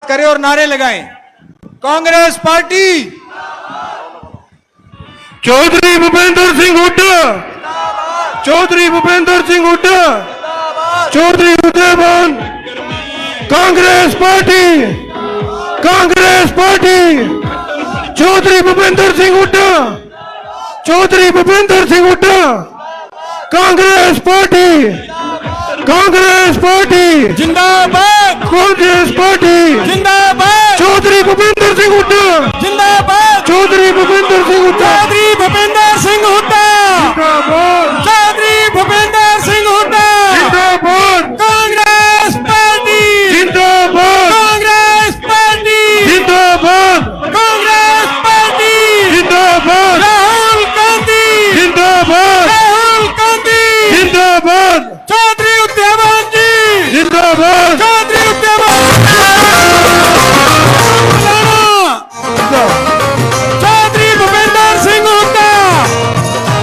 करें और नारे लगाएं। Congress party, Chaudhary Bhupendra Singh Hooda, Chaudhary Bhupendra Singh Hooda, Chaudhary Udaybhan, Congress party, Congress party, Chaudhary Bhupendra Singh Hooda, Chaudhary Bhupendra Singh Hooda, Congress party, Congress party जिंदाबाद, कांग्रेस पार्टी जिंदाबाद, चौधरी भूपेंद्र सिंह हुड्डा, जिंदाबाद, चौधरी भूपेंद्र सिंह हुड्डा, चौधरी भूपेंद्र सिंह हुड्डा, जिंदाबाद, चौधरी भूपेंद्र सिंह हुड्डा, जिंदाबाद, कांग्रेस पार्टी, जिंदाबाद, कांग्रेस पार्टी, जिंदाबाद, कांग्रेस पार्टी, जिंदाबाद, राहुल गांधी, जिंदाबाद, राहुल गांधी, जिंदाबाद, चौधरी उदयभान जी, जिंदाबाद, चौधरी उदयभान, चौधरी भूपेंद्र सिंह हुड्डा,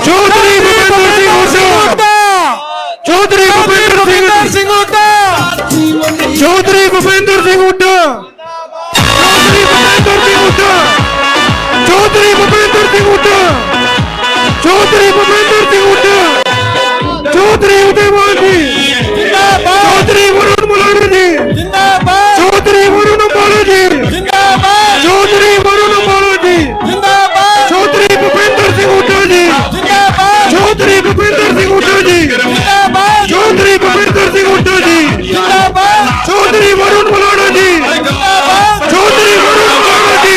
चौधरी भूपेंद्र सिंह हुड्डा, चौधरी भूपेंद्र सिंह हुड्डा, चौधरी भूपेंद्र सिंह हुड्डा, चौधरी भूपेंद्र सिंह हुड्डा, चौधरी भूपेंद्र सिंह हुड्डा, चौधरी उदयभान जी, चौधरी वरुण मुलानी जी, जिंदाबाद, चौधरी वरुण मुलानी जी, जिंदाबाद, चौधरी वरुण मुलानी जी, जिंदाबाद, चौधरी भूपेंद्र सिंह हुड्डा जी, जिंदाबाद, चौधरी भूपेंद्र सिंह हुड्डा जी, जिंदाबाद, चौधरी भूपेंद्र सिंह हुड्डा जी, जिंदाबाद, चौधरी वरुण मुलानी जी, जिंदाबाद, चौधरी वरुण मुलानी जी,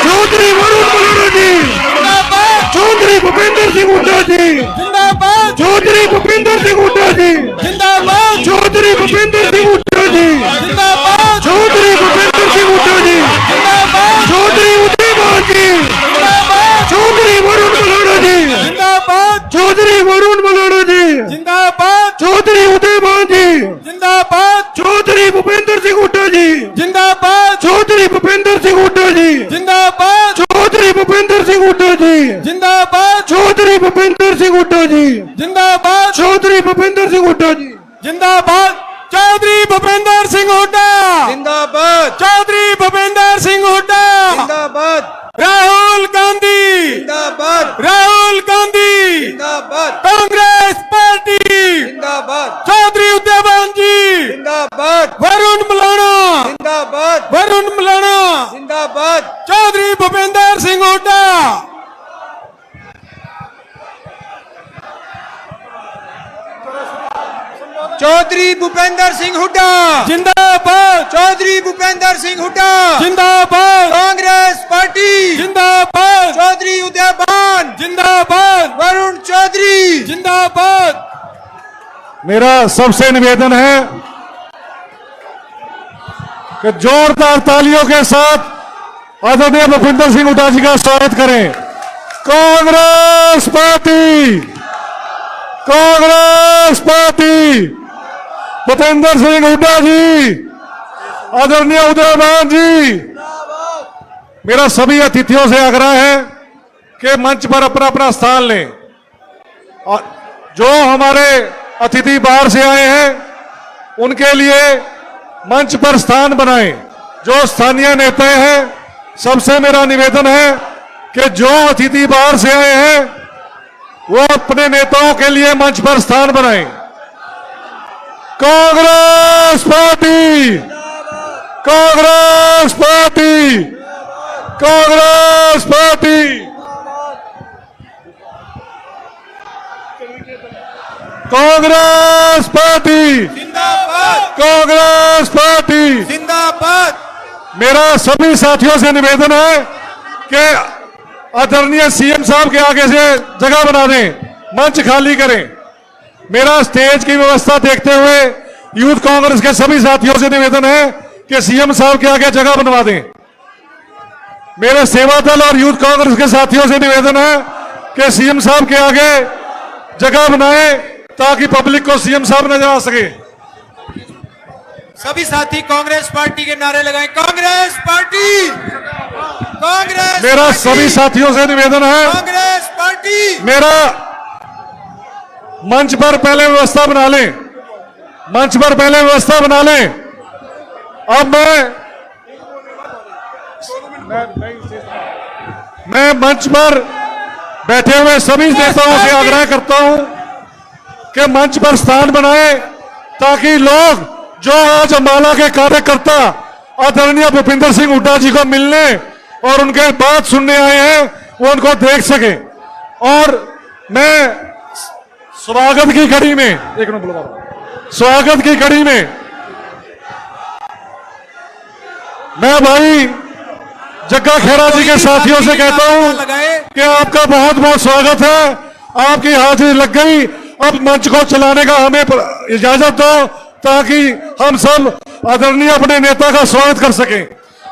चौधरी वरुण मुलानी जी, जिंदाबाद, चौधरी भूपेंद्र सिंह हुड्डा जी, जिंदाबाद, चौधरी भूपेंद्र सिंह हुड्डा जी, जिंदाबाद, चौधरी भूपेंद्र सिंह हुड्डा जी, जिंदाबाद, चौधरी भूपेंद्र सिंह हुड्डा जी, जिंदाबाद, चौधरी उदयभान जी, जिंदाबाद, चौधरी वरुण मुलानी जी, जिंदाबाद, चौधरी वरुण मुलानी जी, जिंदाबाद, चौधरी उदयभान जी, जिंदाबाद, चौधरी भूपेंद्र सिंह हुड्डा जी, जिंदाबाद, चौधरी भूपेंद्र सिंह हुड्डा जी, जिंदाबाद, चौधरी भूपेंद्र सिंह हुड्डा जी, जिंदाबाद, चौधरी भूपेंद्र सिंह हुड्डा जी, जिंदाबाद, चौधरी भूपेंद्र सिंह हुड्डा जी, जिंदाबाद, चौधरी भूपेंद्र सिंह हुड्डा, जिंदाबाद, चौधरी भूपेंद्र सिंह हुड्डा, जिंदाबाद, राहुल गांधी, जिंदाबाद, राहुल गांधी, जिंदाबाद, कांग्रेस पार्टी, जिंदाबाद, चौधरी उदयभान जी, जिंदाबाद, वरुण मुलाना, जिंदाबाद, वरुण मुलाना, जिंदाबाद, चौधरी भूपेंद्र सिंह हुड्डा, चौधरी भूपेंद्र सिंह हुड्डा, जिंदाबाद, चौधरी भूपेंद्र सिंह हुड्डा, जिंदाबाद, कांग्रेस पार्टी, जिंदाबाद, चौधरी उदयभान, जिंदाबाद, वरुण चौधरी, जिंदाबाद, मेरा सबसे निवेदन है कि जोरदार तालियों के साथ आदरणीय भूपेंद्र सिंह हुड्डा जी का स्वागत करें। कांग्रेस पार्टी, कांग्रेस पार्टी, भूपेंद्र सिंह हुड्डा जी, आदरणीय उदयभान जी। मेरा सभी अतिथियों से आग्रह है कि मंच पर अपना अपना स्थान लें और जो हमारे अतिथि बाहर से आए हैं उनके लिए मंच पर स्थान बनाएं। जो स्थानीय नेता हैं सबसे मेरा निवेदन है कि जो अतिथि बाहर से आए हैं वो अपने नेताओं के लिए मंच पर स्थान बनाएं। Congress party, Congress party, Congress party, Congress party, जिंदाबाद, कांग्रेस पार्टी। जिंदाबाद, मेरा सभी साथियों से निवेदन है कि आदरणीय सीएम साहब के आगे से जगह बना दें, मंच खाली करें। मेरा स्टेज की व्यवस्था देखते हुए यूथ कांग्रेस के सभी साथियों से निवेदन है कि सीएम साहब के आगे जगह बनवा दें। मेरे सेवा दल और यूथ कांग्रेस के साथियों से निवेदन है कि सीएम साहब के आगे जगह बनाएं ताकि पब्लिक को सीएम साहब नजर आ सके। सभी साथी कांग्रेस पार्टी के नारे लगाएं। कांग्रेस पार्टी, कांग्रेस मेरा पार्टी, सभी साथियों से निवेदन है, कांग्रेस पार्टी, मेरा मंच पर पहले व्यवस्था बना लें, मंच पर पहले व्यवस्था बना लें। अब मैं मैं मंच पर बैठे हुए सभी नेताओं से आग्रह करता हूं कि मंच पर स्थान बनाए, ताकि लोग जो आज अंबाला के कार्यकर्ता आदरणीय भूपेंद्र सिंह हुड्डा जी को मिलने और उनके बात सुनने आए हैं, वो उनको देख सके। और मैं स्वागत की कड़ी में, एक मिनट बोलो, स्वागत की कड़ी में मैं भाई जग्गा खेरा जी के साथियों से कहता हूं कि आपका बहुत बहुत स्वागत है, आपकी हाजिरी लग गई। अब मंच को चलाने का हमें इजाजत दो, ताकि हम सब आदरणीय अपने नेता का स्वागत कर सकें।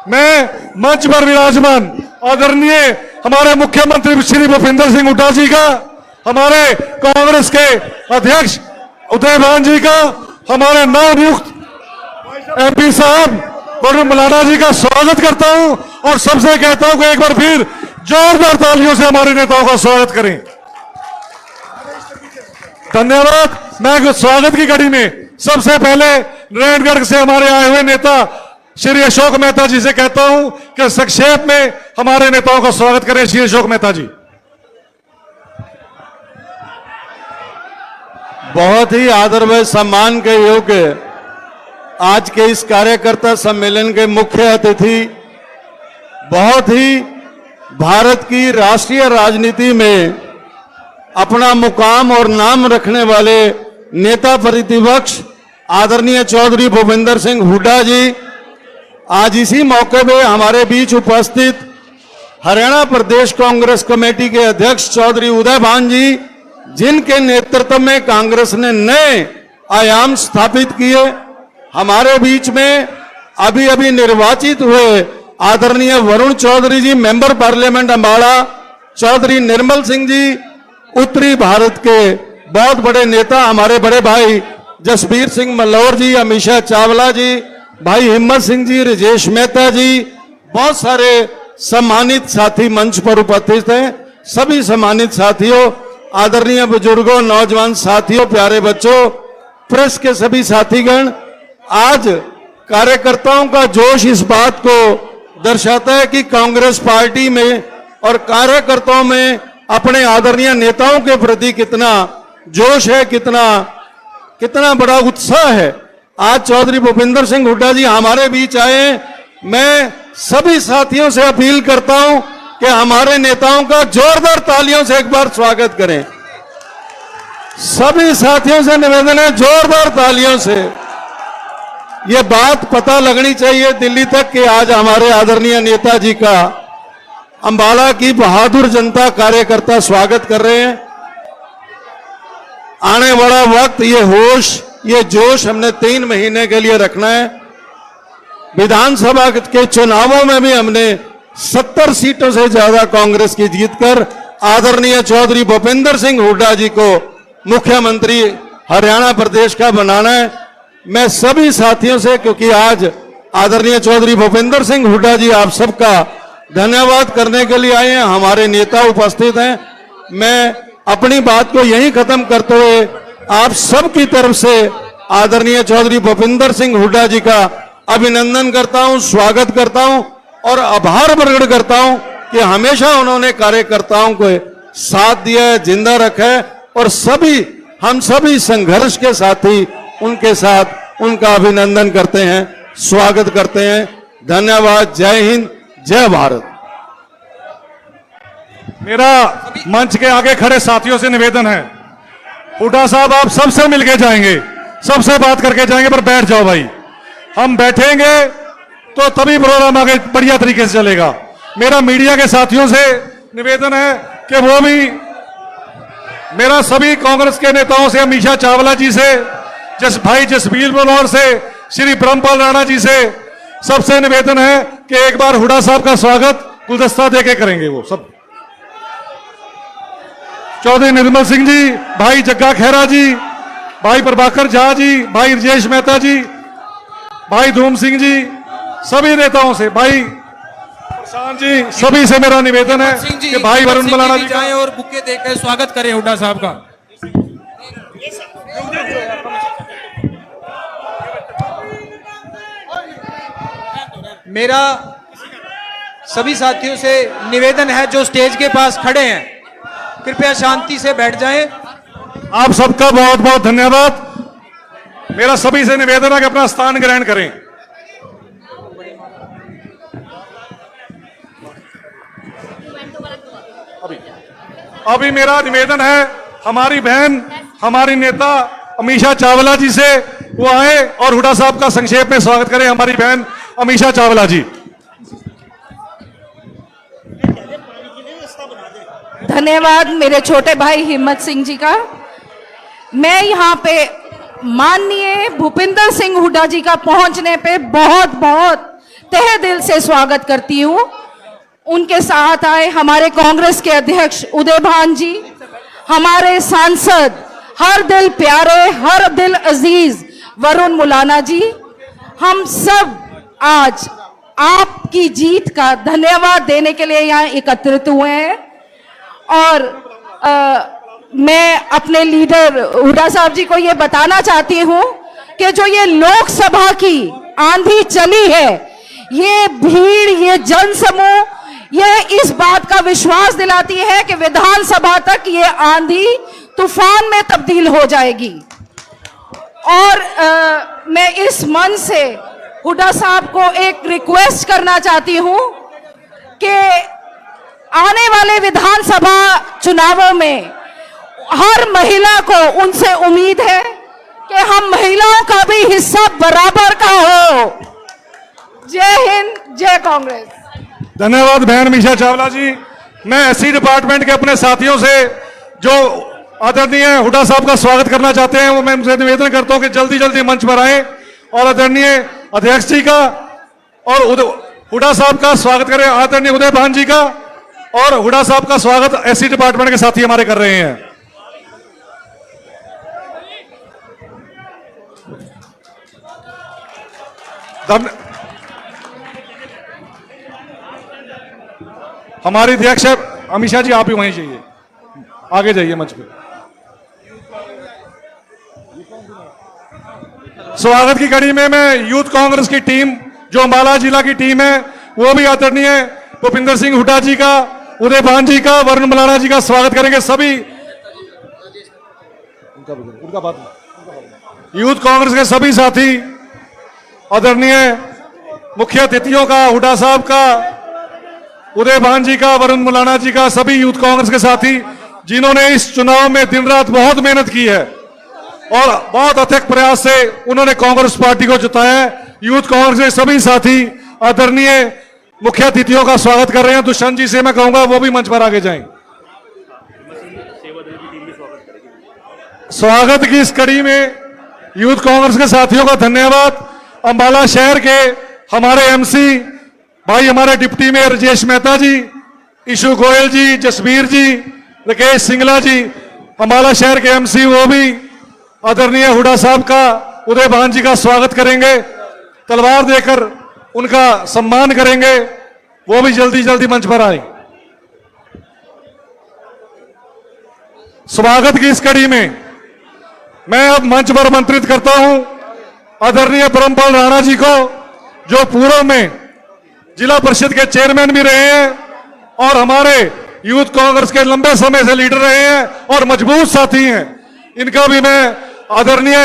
मैं मंच पर विराजमान आदरणीय हमारे मुख्यमंत्री श्री भूपेंद्र सिंह हुड्डा जी का, हमारे कांग्रेस के अध्यक्ष उदय भान जी का, हमारे नवनियुक्त एमपी साहब वरुण मलाना जी का स्वागत करता हूं, और सबसे कहता हूं कि एक बार फिर जोरदार तालियों से हमारे नेताओं का स्वागत करें। धन्यवाद। मैं स्वागत की कड़ी में सबसे पहले नारायणगढ़ से हमारे आए हुए नेता श्री अशोक मेहता जी से कहता हूं कि संक्षेप में हमारे नेताओं का स्वागत करें। श्री अशोक मेहता जी। बहुत ही आदर व सम्मान के योग्य आज के इस कार्यकर्ता सम्मेलन के मुख्य अतिथि, बहुत ही भारत की राष्ट्रीय राजनीति में अपना मुकाम और नाम रखने वाले नेता प्रतिपक्ष आदरणीय चौधरी भूपेंद्र सिंह हुड्डा जी, आज इसी मौके पे हमारे बीच उपस्थित हरियाणा प्रदेश कांग्रेस कमेटी के अध्यक्ष चौधरी उदय भान जी, जिनके नेतृत्व में कांग्रेस ने नए आयाम स्थापित किए। हमारे बीच में अभी अभी निर्वाचित हुए आदरणीय वरुण चौधरी जी, मेंबर पार्लियामेंट अंबाला, चौधरी निर्मल सिंह जी, उत्तरी भारत के बहुत बड़े नेता हमारे बड़े भाई जसबीर सिंह मल्हौर जी, अमीषा चावला जी, भाई हिम्मत सिंह जी, राजेश मेहता जी, बहुत सारे सम्मानित साथी मंच पर उपस्थित हैं। सभी सम्मानित साथियों, आदरणीय बुजुर्गों, नौजवान साथियों, प्यारे बच्चों, प्रेस के सभी साथीगण, आज कार्यकर्ताओं का जोश इस बात को दर्शाता है कि कांग्रेस पार्टी में और कार्यकर्ताओं में अपने आदरणीय नेताओं के प्रति कितना जोश है, कितना बड़ा उत्साह है। आज चौधरी भूपेंद्र सिंह हुड्डा जी हमारे बीच आए। मैं सभी साथियों से अपील करता हूं कि हमारे नेताओं का जोरदार तालियों से एक बार स्वागत करें। सभी साथियों से निवेदन है, जोरदार तालियों से। ये बात पता लगनी चाहिए दिल्ली तक कि आज हमारे आदरणीय नेताजी का अंबाला की बहादुर जनता कार्यकर्ता स्वागत कर रहे हैं। आने वाला वक्त, ये होश, ये जोश हमने 3 महीने के लिए रखना है। विधानसभा के चुनावों में भी हमने 70 सीटों से ज्यादा कांग्रेस की जीतकर आदरणीय चौधरी भूपेंद्र सिंह हुड्डा जी को मुख्यमंत्री हरियाणा प्रदेश का बनाना है। मैं सभी साथियों से, क्योंकि आज आदरणीय चौधरी भूपेंद्र सिंह हुड्डा जी आप सबका धन्यवाद करने के लिए आए हैं, हमारे नेता उपस्थित हैं। मैं अपनी बात को यहीं खत्म करते हुए आप सबकी तरफ से आदरणीय चौधरी भूपेंद्र सिंह हुड्डा जी का अभिनंदन करता हूं, स्वागत करता हूं और आभार प्रकट करता हूं कि हमेशा उन्होंने कार्यकर्ताओं को साथ दिया है, जिंदा रखा है, और हम सभी संघर्ष के साथी उनके साथ उनका अभिनंदन करते हैं, स्वागत करते हैं। धन्यवाद। जय हिंद, जय भारत। मेरा मंच के आगे खड़े साथियों से निवेदन है, हुड्डा साहब आप सबसे मिलके जाएंगे, सबसे बात करके जाएंगे, पर बैठ जाओ भाई। हम बैठेंगे तो तभी प्रोग्राम आगे बढ़िया तरीके से चलेगा। मेरा मीडिया के साथियों से निवेदन है कि वो भी, मेरा सभी कांग्रेस के नेताओं से, अमीषा चावला जी से, भाई जसबीर मल्हौर से, श्री ब्रह्मपाल राणा जी से, सबसे निवेदन है कि एक बार हुड्डा साहब का स्वागत गुलदस्ता देके करेंगे वो सब। चौधरी निर्मल सिंह जी, भाई जग्गा खेरा जी, भाई प्रभाकर झा जी, भाई राजेश मेहता जी, भाई धूम सिंह जी, सभी नेताओं से, भाई प्रशांत जी, सभी से मेरा निवेदन है कि भाई वरुण मलाना जी जाएं और बुके देकर स्वागत करें हुड्डा साहब का। सभी साथियों से निवेदन है जो स्टेज के पास खड़े हैं, कृपया शांति से बैठ जाएं। आप सबका बहुत बहुत धन्यवाद। मेरा सभी से निवेदन है कि अपना स्थान ग्रहण करें। अभी मेरा निवेदन है, हमारी बहन, हमारी नेता अमीषा चावला जी से वो आए और हुड्डा साहब का संक्षेप में स्वागत करें। हमारी बहन अमीषा चावला जी। धन्यवाद मेरे छोटे भाई हिम्मत सिंह जी का। मैं यहाँ पे माननीय भूपिंदर सिंह हुड्डा जी का पहुंचने पे बहुत बहुत तहे दिल से स्वागत करती हूँ। उनके साथ आए हमारे कांग्रेस के अध्यक्ष उदय भान जी, हमारे सांसद हर दिल प्यारे, हर दिल अजीज वरुण मुलाना जी, हम सब आज आपकी जीत का धन्यवाद देने के लिए यहाँ एकत्रित हुए हैं। और मैं अपने लीडर हुड्डा साहब जी को ये बताना चाहती हूँ कि जो ये लोकसभा की आंधी चली है, ये भीड़, ये जनसमूह, ये इस बात का विश्वास दिलाती है कि विधानसभा तक ये आंधी तूफान में तब्दील हो जाएगी। और मैं इस मन से हुड्डा साहब को एक रिक्वेस्ट करना चाहती हूँ कि आने वाले विधानसभा चुनावों में हर महिला को उनसे उम्मीद है कि हम महिलाओं का भी हिस्सा बराबर का हो। जय हिंद, जय कांग्रेस। धन्यवाद बहन अमीषा चावला जी। मैं एससी डिपार्टमेंट के अपने साथियों से जो आदरणीय हुड्डा साहब का स्वागत करना चाहते हैं, वो मैं उनसे निवेदन करता हूं कि जल्दी जल्दी मंच पर आए और आदरणीय अध्यक्ष जी का और हुड्डा साहब का स्वागत करें। आदरणीय उदय भान जी का और हुड्डा साहब का स्वागत एससी डिपार्टमेंट के साथी हमारे कर रहे हैं। हमारी अध्यक्ष अमीषा जी, आप ही वहीं जाइए, आगे जाइए मंच पे। स्वागत की कड़ी में मैं यूथ कांग्रेस की टीम, जो अंबाला जिला की टीम है, वो भी आदरणीय भूपिंदर सिंह हुड्डा जी का, उदय भान जी का, वरुण मुलाना जी का स्वागत करेंगे। सभी उनका बात यूथ कांग्रेस के सभी साथी, आदरणीय मुख्य अतिथियों का, हुड्डा साहब का, उदय भान जी का, वरुण मुलाना जी का, सभी यूथ कांग्रेस के साथी जिन्होंने इस चुनाव में दिन रात बहुत मेहनत की है और बहुत अथक प्रयास से उन्होंने कांग्रेस पार्टी को जिताया है। यूथ कांग्रेस के सभी साथी आदरणीय मुख्य अतिथियों का स्वागत कर रहे हैं। दुष्यंत जी से मैं कहूंगा वो भी मंच पर आगे जाएं। स्वागत की इस कड़ी में यूथ कांग्रेस के साथियों का धन्यवाद। अंबाला शहर के हमारे एमसी भाई, हमारे डिप्टी मेयर राजेश मेहता जी, ईशु गोयल जी, जसबीर जी, राकेश सिंगला जी, अंबाला शहर के एमसी, वो भी आदरणीय हुड्डा साहब का, उदय भान जी का स्वागत करेंगे, तलवार देकर उनका सम्मान करेंगे। वो भी जल्दी जल्दी मंच पर आए। स्वागत की इस कड़ी में मैं अब मंच पर आमंत्रित करता हूं आदरणीय परमपाल राणा जी को, जो पूर्व में जिला परिषद के चेयरमैन भी रहे हैं और हमारे यूथ कांग्रेस के लंबे समय से लीडर रहे हैं और मजबूत साथी हैं। इनका भी मैं आदरणीय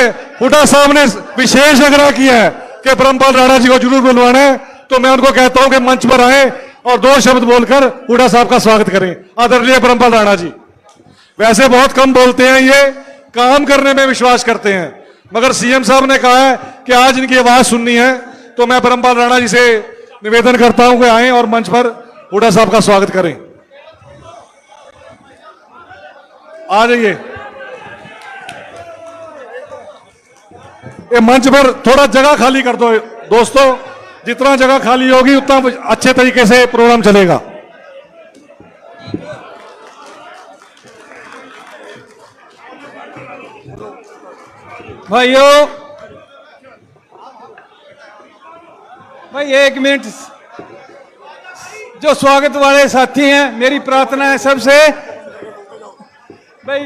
हुड्डा साहब ने विशेष आग्रह किया है कि परमपाल राणा जी को जरूर बुलवाना है, तो मैं उनको कहता हूं कि मंच पर आए और 2 शब्द बोलकर हुड्डा साहब का स्वागत करें। आदरणीय परमपाल राणा जी वैसे बहुत कम बोलते हैं, ये काम करने में विश्वास करते हैं, मगर सीएम साहब ने कहा है कि आज इनकी आवाज सुननी है, तो मैं परमपाल राणा जी से निवेदन करता हूं कि आए और मंच पर हुड्डा साहब का स्वागत करें। आ जाइए। ये मंच पर थोड़ा जगह खाली कर दो दोस्तों, जितना जगह खाली होगी उतना अच्छे तरीके से प्रोग्राम चलेगा। भाइयों, भाई 1 मिनट, जो स्वागत वाले साथी हैं, मेरी प्रार्थना है सबसे भाई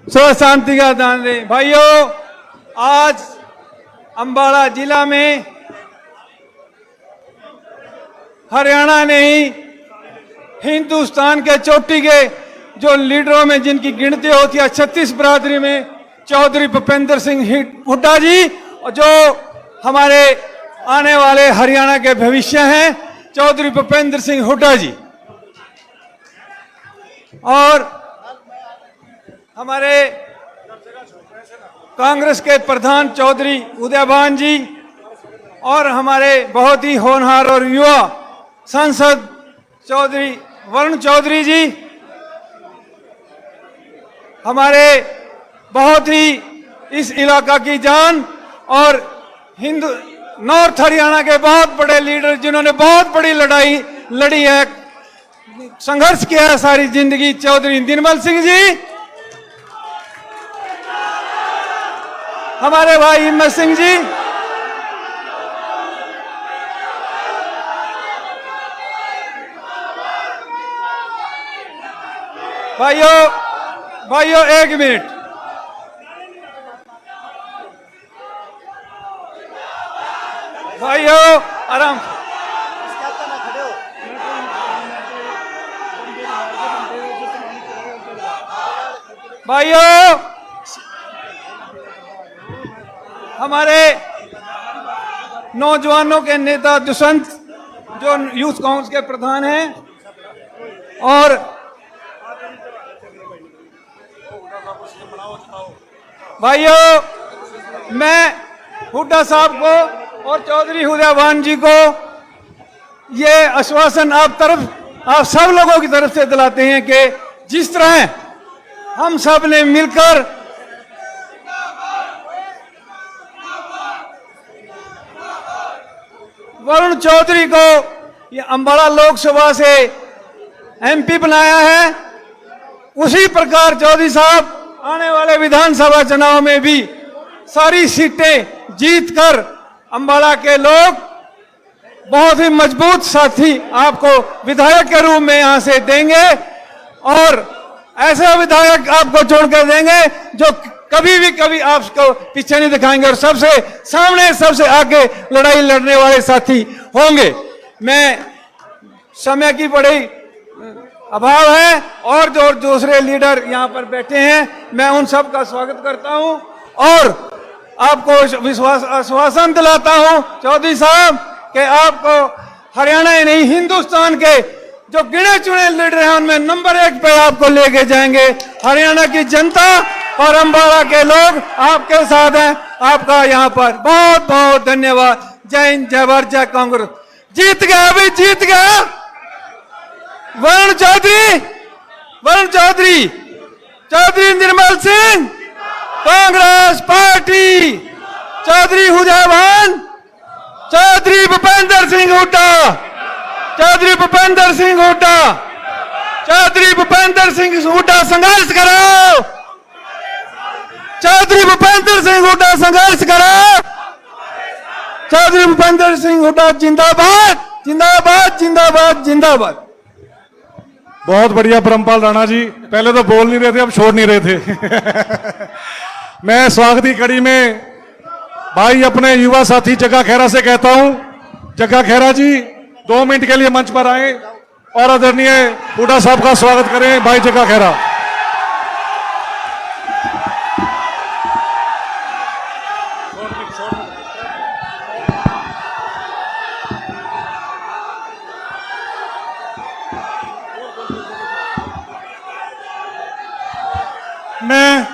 स्व शांति का दान दें। भाइयों, आज अंबाला जिला में हरियाणा ने ही हिंदुस्तान के चोटी के जो लीडरों में जिनकी गिनती होती है 36 बरादरी में चौधरी भूपेंद्र सिंह हुड्डा जी, और जो हमारे आने वाले हरियाणा के भविष्य हैं चौधरी भूपेंद्र सिंह हुड्डा जी, और हमारे कांग्रेस के प्रधान चौधरी उदयभान जी, और हमारे बहुत ही होनहार और युवा सांसद चौधरी वरुण चौधरी जी, हमारे बहुत ही इस इलाका की जान और हिंदू नॉर्थ हरियाणा के बहुत बड़े लीडर जिन्होंने बहुत बड़ी लड़ाई लड़ी है, संघर्ष किया है सारी जिंदगी, चौधरी निर्मल सिंह जी, हमारे भाई हिम्मत सिंह जी, भाइयों एक मिनट, भाइयों आराम, भाइयों हमारे नौजवानों के नेता दुष्यंत जो यूथ कांग्रेस के प्रधान हैं, और भाइयों मैं हुड्डा साहब को और चौधरी उदयभान जी को ये आश्वासन आप सब लोगों की तरफ से दिलाते हैं कि जिस तरह हम सब ने मिलकर वरुण चौधरी को ये अंबाला लोकसभा से एमपी बनाया है, उसी प्रकार चौधरी साहब आने वाले विधानसभा चुनाव में भी सारी सीटें जीतकर अंबाला के लोग बहुत ही मजबूत साथी आपको विधायक के रूप में यहां से देंगे, और ऐसे विधायक आपको छोड़कर देंगे जो कभी आपको पीछे नहीं दिखाएंगे और सबसे सामने सबसे आगे लड़ाई लड़ने वाले साथी होंगे। मैं समय की बड़ी अभाव है और जो दूसरे लीडर यहाँ पर बैठे हैं, मैं उन सब का स्वागत करता हूँ और आपको विश्वास आश्वासन दिलाता हूँ चौधरी साहब कि आपको हरियाणा ही नहीं हिंदुस्तान के जो गिने चुने लीडर हैं उनमें नंबर 1 पे आपको लेके जाएंगे। हरियाणा की जनता और अंबाला के लोग आपके साथ हैं। आपका यहाँ पर बहुत बहुत धन्यवाद। जय हिंद, जय भारत, जय कांग्रेस। जीत गया, अभी जीत गया वरुण चौधरी, चौधरी निर्मल सिंह, कांग्रेस पार्टी, चौधरी उदयभान, चौधरी भूपेंद्र सिंह हुड्डा, चौधरी भूपेंद्र सिंह हुड्डा, चौधरी भूपेंद्र सिंह हुड्डा संघर्ष करो, चौधरी भूपेंद्र सिंह हुड्डा संघर्ष करो, चौधरी भूपेंद्र सिंह हुड्डा जिंदाबाद, जिंदाबाद, जिंदाबाद, जिंदाबाद। बहुत बढ़िया परमपाल राणा जी, पहले तो बोल नहीं रहे थे, अब छोड़ नहीं रहे थे। मैं स्वागती कड़ी में भाई अपने युवा साथी जग्गा खेरा से कहता हूं, जग्गा खेरा जी 2 मिनट के लिए मंच पर आए और आदरणीय हुड्डा साहब का स्वागत करें। भाई जग्गा खेरा। मैं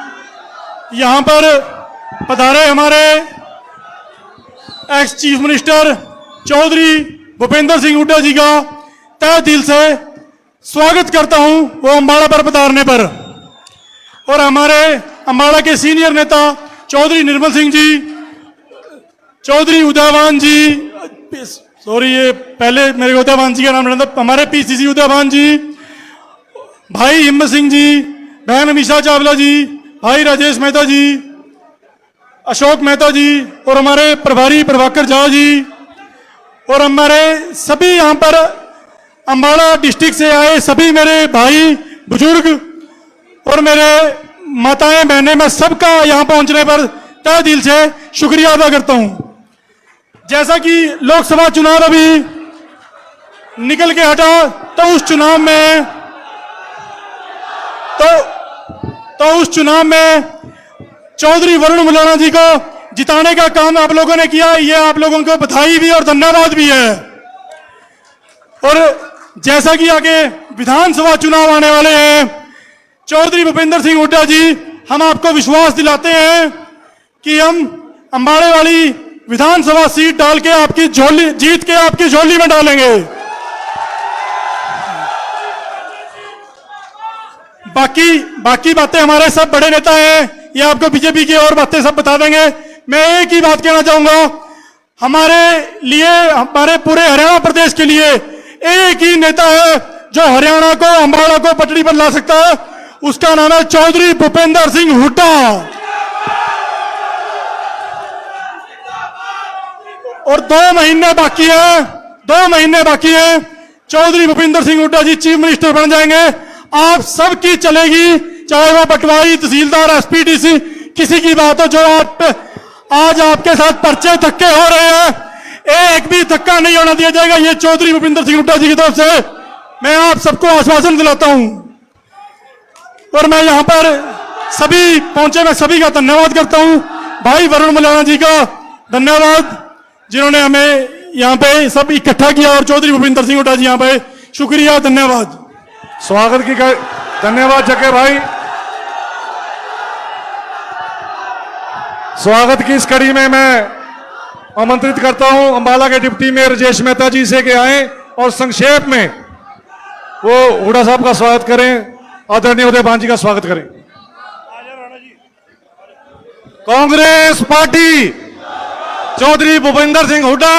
यहां पर पधारे हमारे ex chief minister Chaudhary Bhupendra Singh Hooda ji का तहे दिल से स्वागत करता हूं वो अंबाला पर पधारने पर। और हमारे अंबाला के सीनियर नेता चौधरी निर्मल सिंह जी, चौधरी उदयभान जी, सॉरी ये पहले मेरे उदयभान जी का नाम लेना था, हमारे पीसीसी उदयभान जी, भाई हिम्मत सिंह जी, बहन अमीषा चावला जी, भाई राजेश मेहता जी, अशोक मेहता जी, और हमारे प्रभारी प्रभाकर झा जी, और हमारे सभी यहाँ पर अंबाला डिस्ट्रिक्ट से आए सभी मेरे भाई बुजुर्ग और मेरे माताएं बहनें, मैं सबका यहाँ पहुंचने पर तहे दिल से शुक्रिया अदा करता हूं। जैसा कि लोकसभा चुनाव अभी निकल के हटा तो उस चुनाव में उस चुनाव में चौधरी वरुण मुलाना जी को जिताने का काम आप लोगों ने किया। ये आप लोगों को बधाई भी और धन्यवाद भी है। और जैसा कि आगे विधानसभा चुनाव आने वाले हैं, चौधरी भूपेंद्र सिंह हुड्डा जी, हम आपको विश्वास दिलाते हैं कि हम अंबाड़े वाली विधानसभा सीट डाल के आपकी झोली जीत के आपकी झोली में डालेंगे। बाकी बातें हमारे सब बड़े नेता हैं, ये आपको बीजेपी की और बातें सब बता देंगे। मैं एक ही बात कहना चाहूंगा, हमारे लिए, हमारे पूरे हरियाणा प्रदेश के लिए एक ही नेता है जो हरियाणा को, अंबाला को पटरी पर ला सकता है, उसका नाम है चौधरी भूपेंद्र सिंह हुड्डा। और 2 महीने बाकी है, 2 महीने बाकी है, चौधरी भूपेंद्र सिंह हुड्डा जी चीफ मिनिस्टर बन जाएंगे। आप सबकी चलेगी, चाहे वो पटवारी, तहसीलदार, एसपीडीसी, किसी की बात हो। जो आप आज आपके साथ पर्चे धक्के हो रहे हैं, एक भी धक्का नहीं होना दिया जाएगा। ये चौधरी भूपेंद्र सिंह हुड्डा जी की तरफ से मैं आप सबको आश्वासन दिलाता हूं। और मैं यहां पर सभी पहुंचे, मैं सभी का धन्यवाद करता हूं। भाई वरुण मुलाना जी का धन्यवाद, जिन्होंने हमें यहां पे सब इकट्ठा किया। और चौधरी भूपेंद्र सिंह हुड्डा जी यहां पे शुक्रिया, धन्यवाद। स्वागत की धन्यवाद जगे भाई। स्वागत की इस कड़ी में मैं आमंत्रित करता हूं अंबाला के डिप्टी मेयर राजेश मेहता जी से कि आए और संक्षेप में वो हुड्डा साहब का स्वागत करें, आदरणीय उदय भान जी का स्वागत करें। कांग्रेस पार्टी, चौधरी भूपेंद्र सिंह हुड्डा,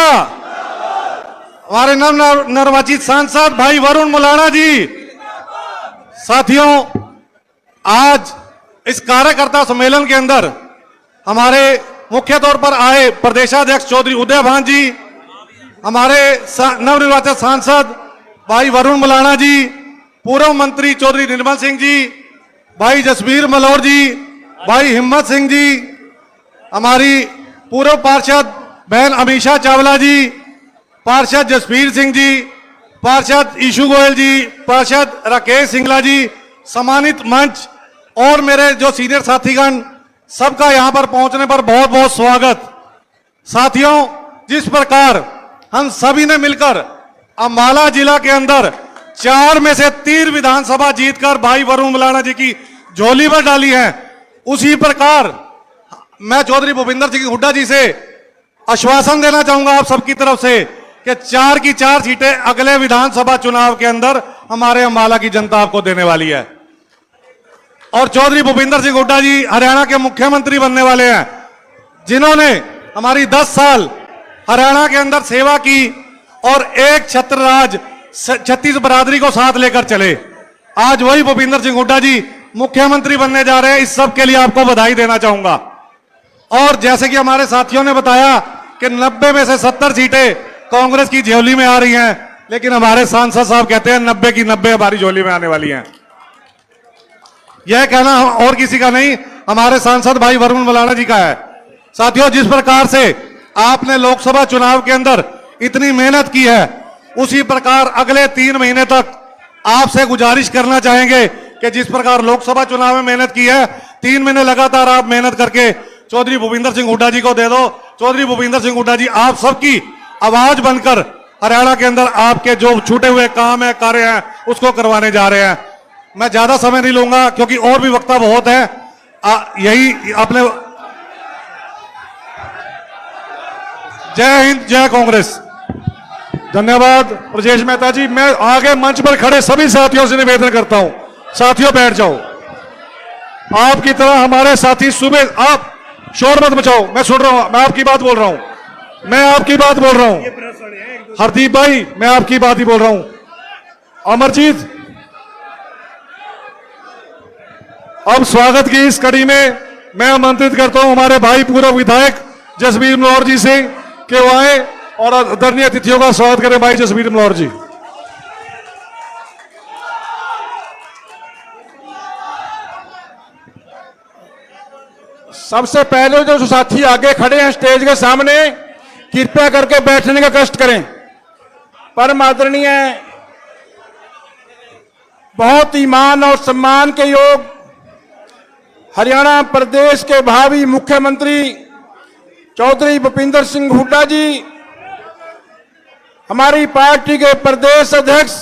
हमारे नवनिर्वाचित सांसद भाई वरुण मुलाना जी। साथियों, आज इस कार्यकर्ता सम्मेलन के अंदर हमारे मुख्य तौर पर आए प्रदेशाध्यक्ष चौधरी उदय भान जी, हमारे नवनिर्वाचित सांसद भाई वरुण मुलाना जी, पूर्व मंत्री चौधरी निर्मल सिंह जी, भाई जसबीर मलौर जी, भाई हिम्मत सिंह जी, हमारी पूर्व पार्षद बहन अमीषा चावला जी, पार्षद जसबीर सिंह जी, पार्षद ईशू गोयल जी, पार्षद राकेश सिंगला जी, सम्मानित मंच और मेरे जो सीनियर साथीगण, सबका यहां पर पहुंचने पर बहुत बहुत स्वागत। साथियों, जिस प्रकार हम सभी ने मिलकर अंबाला जिला के अंदर 4 में से 3 विधानसभा जीतकर भाई वरुण मुलाना जी की झोली पर डाली है, उसी प्रकार मैं चौधरी भूपेंद्र सिंह हुड्डा जी से आश्वासन देना चाहूंगा आप सबकी तरफ से कि 4 की 4 सीटें अगले विधानसभा चुनाव के अंदर हमारे अंबाला की जनता आपको देने वाली है। और चौधरी भूपेंद्र सिंह हुड्डा जी हरियाणा के मुख्यमंत्री बनने वाले हैं, जिन्होंने हमारी 10 साल हरियाणा के अंदर सेवा की और एक छत्र राज 36 बरादरी को साथ लेकर चले। आज वही भूपेंद्र सिंह हुड्डा जी मुख्यमंत्री बनने जा रहे हैं। इस सब के लिए आपको बधाई देना चाहूंगा। और जैसे कि हमारे साथियों ने बताया कि 90 में से 70 सीटें कांग्रेस की झोली में आ रही हैं, लेकिन हमारे सांसद साहब कहते हैं 90 की 90 हमारी झोली में आने वाली हैं। यह कहना और किसी का नहीं, हमारे सांसद भाई वरुण मुलाना जी का है। साथियों, जिस प्रकार से आपने लोकसभा चुनाव के अंदर इतनी मेहनत की है, उसी प्रकार अगले 3 महीने तक आपसे गुजारिश करना चाहेंगे कि जिस प्रकार लोकसभा चुनाव में मेहनत की है, 3 महीने लगातार आप मेहनत करके चौधरी भूपेंद्र सिंह हुड्डा जी को दे दो। चौधरी भूपेंद्र सिंह हुड्डा जी आप सबकी आवाज बनकर हरियाणा के अंदर आपके जो छूटे हुए काम है, कार्य हैं, उसको करवाने जा रहे हैं। मैं ज्यादा समय नहीं लूंगा क्योंकि और भी वक्ता बहुत है। यही आपने, जय हिंद, जय कांग्रेस। धन्यवाद राजेश मेहता जी। मैं आगे मंच पर खड़े सभी साथियों से निवेदन करता हूं, साथियों बैठ जाओ। आपकी तरह हमारे साथी सुबह, आप शोर मत मचाओ, मैं सुन रहा हूं, मैं आपकी बात बोल रहा हूं, मैं आपकी बात बोल रहा हूं। हरदीप भाई, मैं आपकी बात ही बोल रहा हूं। अमरजीत, अब स्वागत की इस कड़ी में मैं आमंत्रित करता हूं हमारे भाई पूर्व विधायक जसबीर मलौर जी से कि वो आए और आदरणीय अतिथियों का स्वागत करें। भाई जसबीर मलौर जी। सबसे पहले जो साथी आगे खड़े हैं स्टेज के सामने, कृपया करके बैठने का कष्ट करें। परम आदरणीय, बहुत ही मान और सम्मान के योग हरियाणा प्रदेश के भावी मुख्यमंत्री चौधरी भूपिंदर सिंह हुड्डा जी, हमारी पार्टी के प्रदेश अध्यक्ष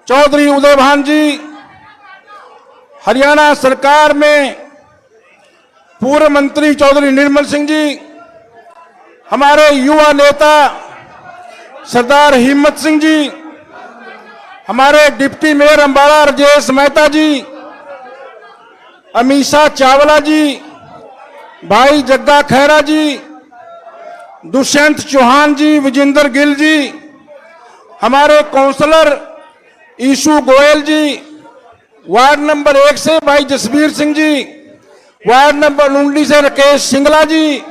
चौधरी उदयभान जी, हरियाणा सरकार में पूर्व मंत्री चौधरी निर्मल सिंह जी, हमारे युवा नेता सरदार हिम्मत सिंह जी, हमारे डिप्टी मेयर अंबाला राजेश मेहता जी, अमीषा चावला जी, भाई जग्गा खैरा जी, दुष्यंत चौहान जी, विजेंद्र गिल जी, हमारे काउंसलर ईशु गोयल जी, वार्ड नंबर 1 से भाई जसबीर सिंह जी, वार्ड नंबर 19 से राकेश सिंगला जी,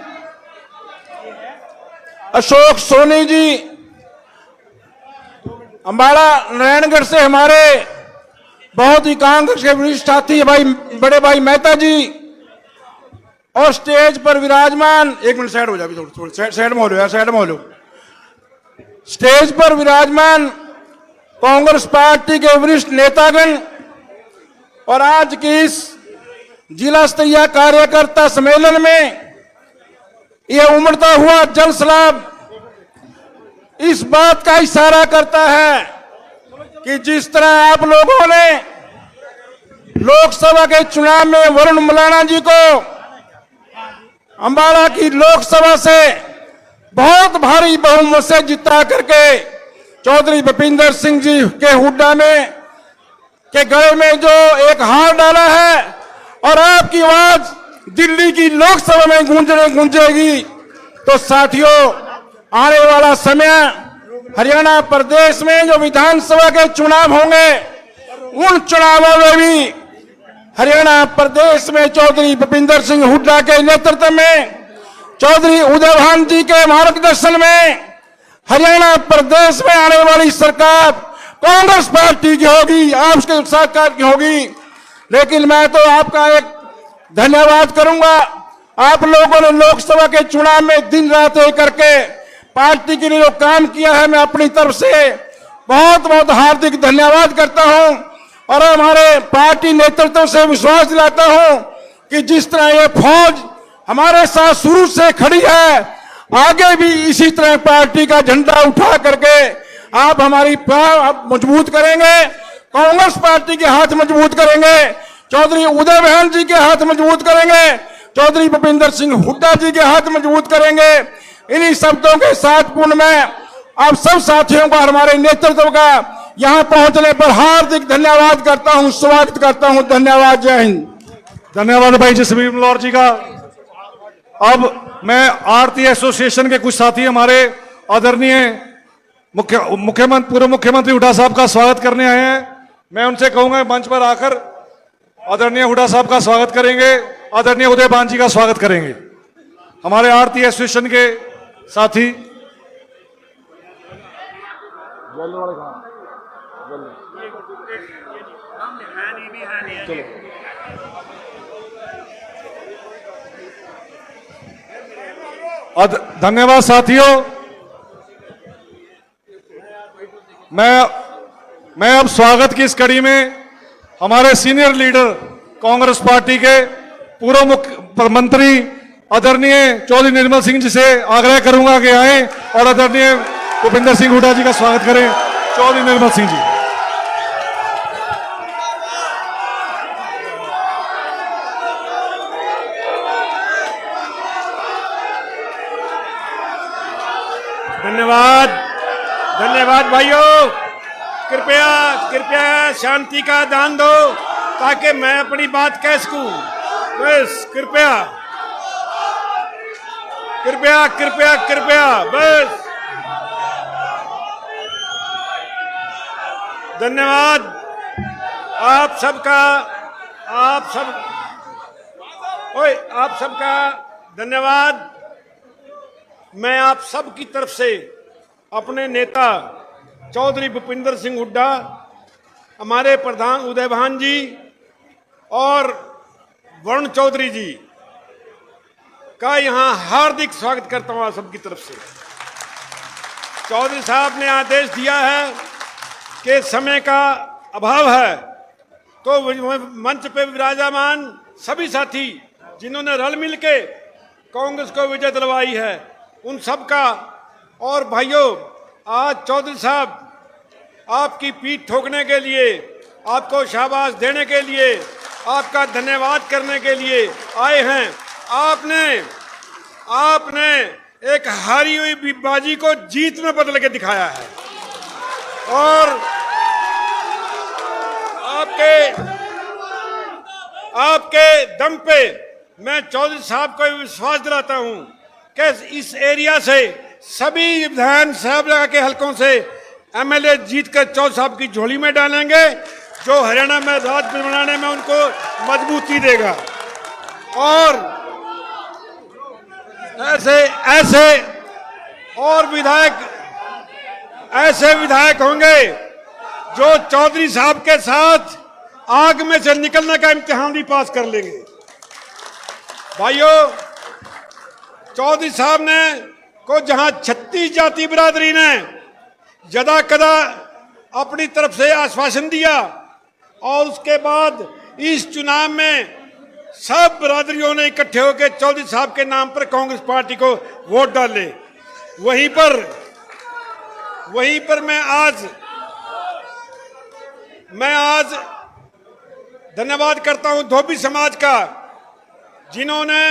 अशोक सोनी जी, अंबाला नारायणगढ़ से हमारे बहुत ही कांग्रेस के वरिष्ठ साथी भाई बड़े भाई मेहता जी, और स्टेज पर विराजमान, एक मिनट साइड हो जाए, थोड़ा साइड में हो लो यार, साइड में हो लो। स्टेज पर विराजमान कांग्रेस पार्टी के वरिष्ठ नेतागण और आज की इस जिला स्तरीय कार्यकर्ता सम्मेलन में यह उमड़ता हुआ जल सैलाब इस बात का इशारा करता है कि जिस तरह आप लोगों ने लोकसभा के चुनाव में वरुण मलाना जी को अंबाला की लोकसभा से बहुत भारी बहुमत से जिता करके चौधरी भूपिंदर सिंह जी के हुड्डा में के गले में जो एक हार डाला है और आपकी आवाज दिल्ली की लोकसभा में गूंजेगी, तो साथियों आने वाला समय हरियाणा प्रदेश में जो विधानसभा के चुनाव होंगे, उन चुनावों में भी हरियाणा प्रदेश में चौधरी भूपिंदर सिंह हुड्डा के नेतृत्व में, चौधरी उदयभान जी के मार्गदर्शन में हरियाणा प्रदेश में आने वाली सरकार कांग्रेस पार्टी की होगी, आपके सरकार की होगी। लेकिन मैं तो आपका एक धन्यवाद करूंगा, आप लोगों ने लोकसभा के चुनाव में दिन रात एक करके पार्टी के लिए जो काम किया है, मैं अपनी तरफ से बहुत बहुत हार्दिक धन्यवाद करता हूं और हमारे पार्टी नेतृत्व से विश्वास दिलाता हूं कि जिस तरह ये फौज हमारे साथ शुरू से खड़ी है, आगे भी इसी तरह पार्टी का झंडा उठा करके आप हमारी मजबूत करेंगे, कांग्रेस पार्टी के हाथ मजबूत करेंगे, चौधरी उदयभान जी के हाथ मजबूत करेंगे, चौधरी भूपिंदर सिंह हुड्डा जी के हाथ मजबूत करेंगे। इन्हीं शब्दों के साथ पूर्ण में आप सब साथियों का, हमारे नेतृत्व का यहां पहुंचने पर हार्दिक धन्यवाद करता हूं, स्वागत करता हूं। धन्यवाद, जय हिंद। धन्यवाद भाई जसबीर मलौर जी का। अब मैं आरती एसोसिएशन के कुछ साथी हमारे आदरणीय मुख्यमंत्री पूर्व मुख्यमंत्री हुड्डा साहब का स्वागत करने आए हैं। मैं उनसे कहूंगा मंच पर आकर आदरणीय हुड्डा साहब का स्वागत करेंगे, आदरणीय उदयभान जी का स्वागत करेंगे। हमारे आरती एसोसिएशन के साथी धन्यवाद साथियों। मैं अब स्वागत की इस कड़ी में हमारे सीनियर लीडर कांग्रेस पार्टी के पूर्व मुख्य मंत्री आदरणीय चौधरी निर्मल सिंह जी से आग्रह करूंगा कि आए और आदरणीय भूपिंदर सिंह हुड्डा जी का स्वागत करें। चौधरी निर्मल सिंह जी। धन्यवाद, धन्यवाद भाइयों। कृपया शांति का दान दो ताकि मैं अपनी बात कह सकूं। बस कृपया कृपया कृपया कृपया बस। धन्यवाद आप सबका धन्यवाद। मैं आप सब की तरफ से अपने नेता चौधरी भूपिंदर सिंह हुड्डा, हमारे प्रधान उदयभान जी और वरुण चौधरी जी का यहां हार्दिक स्वागत करता हूं आप सबकी तरफ से। चौधरी साहब ने आदेश दिया है कि समय का अभाव है, तो मंच पे विराजमान सभी साथी जिन्होंने रल मिल के कांग्रेस को विजय दिलवाई है, उन सब का, और भाइयों, आज चौधरी साहब आपकी पीठ ठोकने के लिए, आपको शाबाश देने के लिए, आपका धन्यवाद करने के लिए आए हैं। आपने एक हारी हुई बाजी को जीत में बदल के दिखाया है, और आपके दम पे मैं चौधरी साहब को विश्वास दिलाता हूं कि इस एरिया से सभी विधानसभा के हलकों से एमएलए जीतकर चौधरी साहब की झोली में डालेंगे, जो हरियाणा में राज बनाने में उनको मजबूती देगा। और ऐसे और ऐसे विधायक होंगे जो चौधरी साहब के साथ आग में से निकलने का इम्तिहान भी पास कर लेंगे। भाइयों, चौधरी साहब ने को जहां 36 जाति बिरादरी ने जदा कदा अपनी तरफ से आश्वासन दिया, और उसके बाद इस चुनाव में सब बिरादरियों ने इकट्ठे होकर चौधरी साहब के नाम पर कांग्रेस पार्टी को वोट डाले। वहीं पर मैं आज धन्यवाद करता हूं धोबी समाज का, जिन्होंने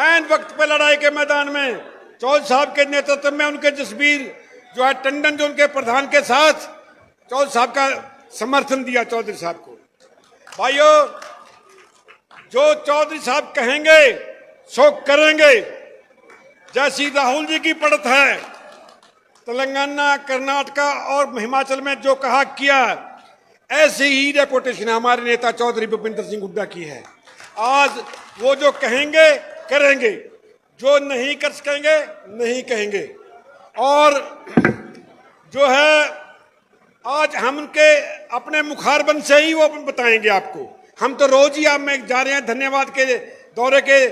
ऐन वक्त पर लड़ाई के मैदान में चौधरी साहब के नेतृत्व में उनके जसबीर जो है टंडन, जो उनके प्रधान के साथ चौधरी साहब का समर्थन दिया चौधरी साहब को। भाइयों, जो चौधरी साहब कहेंगे सो करेंगे। जैसी राहुल जी की पड़त है, तेलंगाना, कर्नाटका और हिमाचल में जो कहा किया, ऐसी ही रेपुटेशन हमारे नेता चौधरी भूपिंदर सिंह हुड्डा की है। आज वो जो कहेंगे करेंगे, जो नहीं कर सकेंगे नहीं कहेंगे। और जो है आज हम उनके अपने मुखारबंद से ही वो बताएंगे आपको। हम तो रोज ही आप में जा रहे हैं धन्यवाद के दौरे के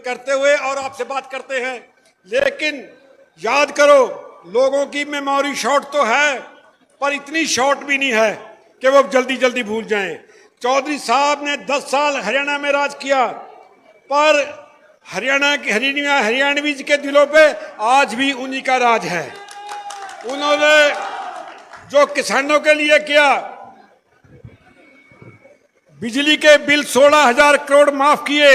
करते हुए और आपसे बात करते हैं, लेकिन याद करो, लोगों की मेमोरी शॉर्ट तो है, पर इतनी शॉर्ट भी नहीं है कि वो जल्दी जल्दी भूल जाएं। चौधरी साहब ने 10 साल हरियाणा में राज किया, पर हरियाणवी के दिलों पे आज भी उन्हीं का राज है। उन्होंने जो किसानों के लिए किया, बिजली के बिल 16,000 करोड़ माफ किए,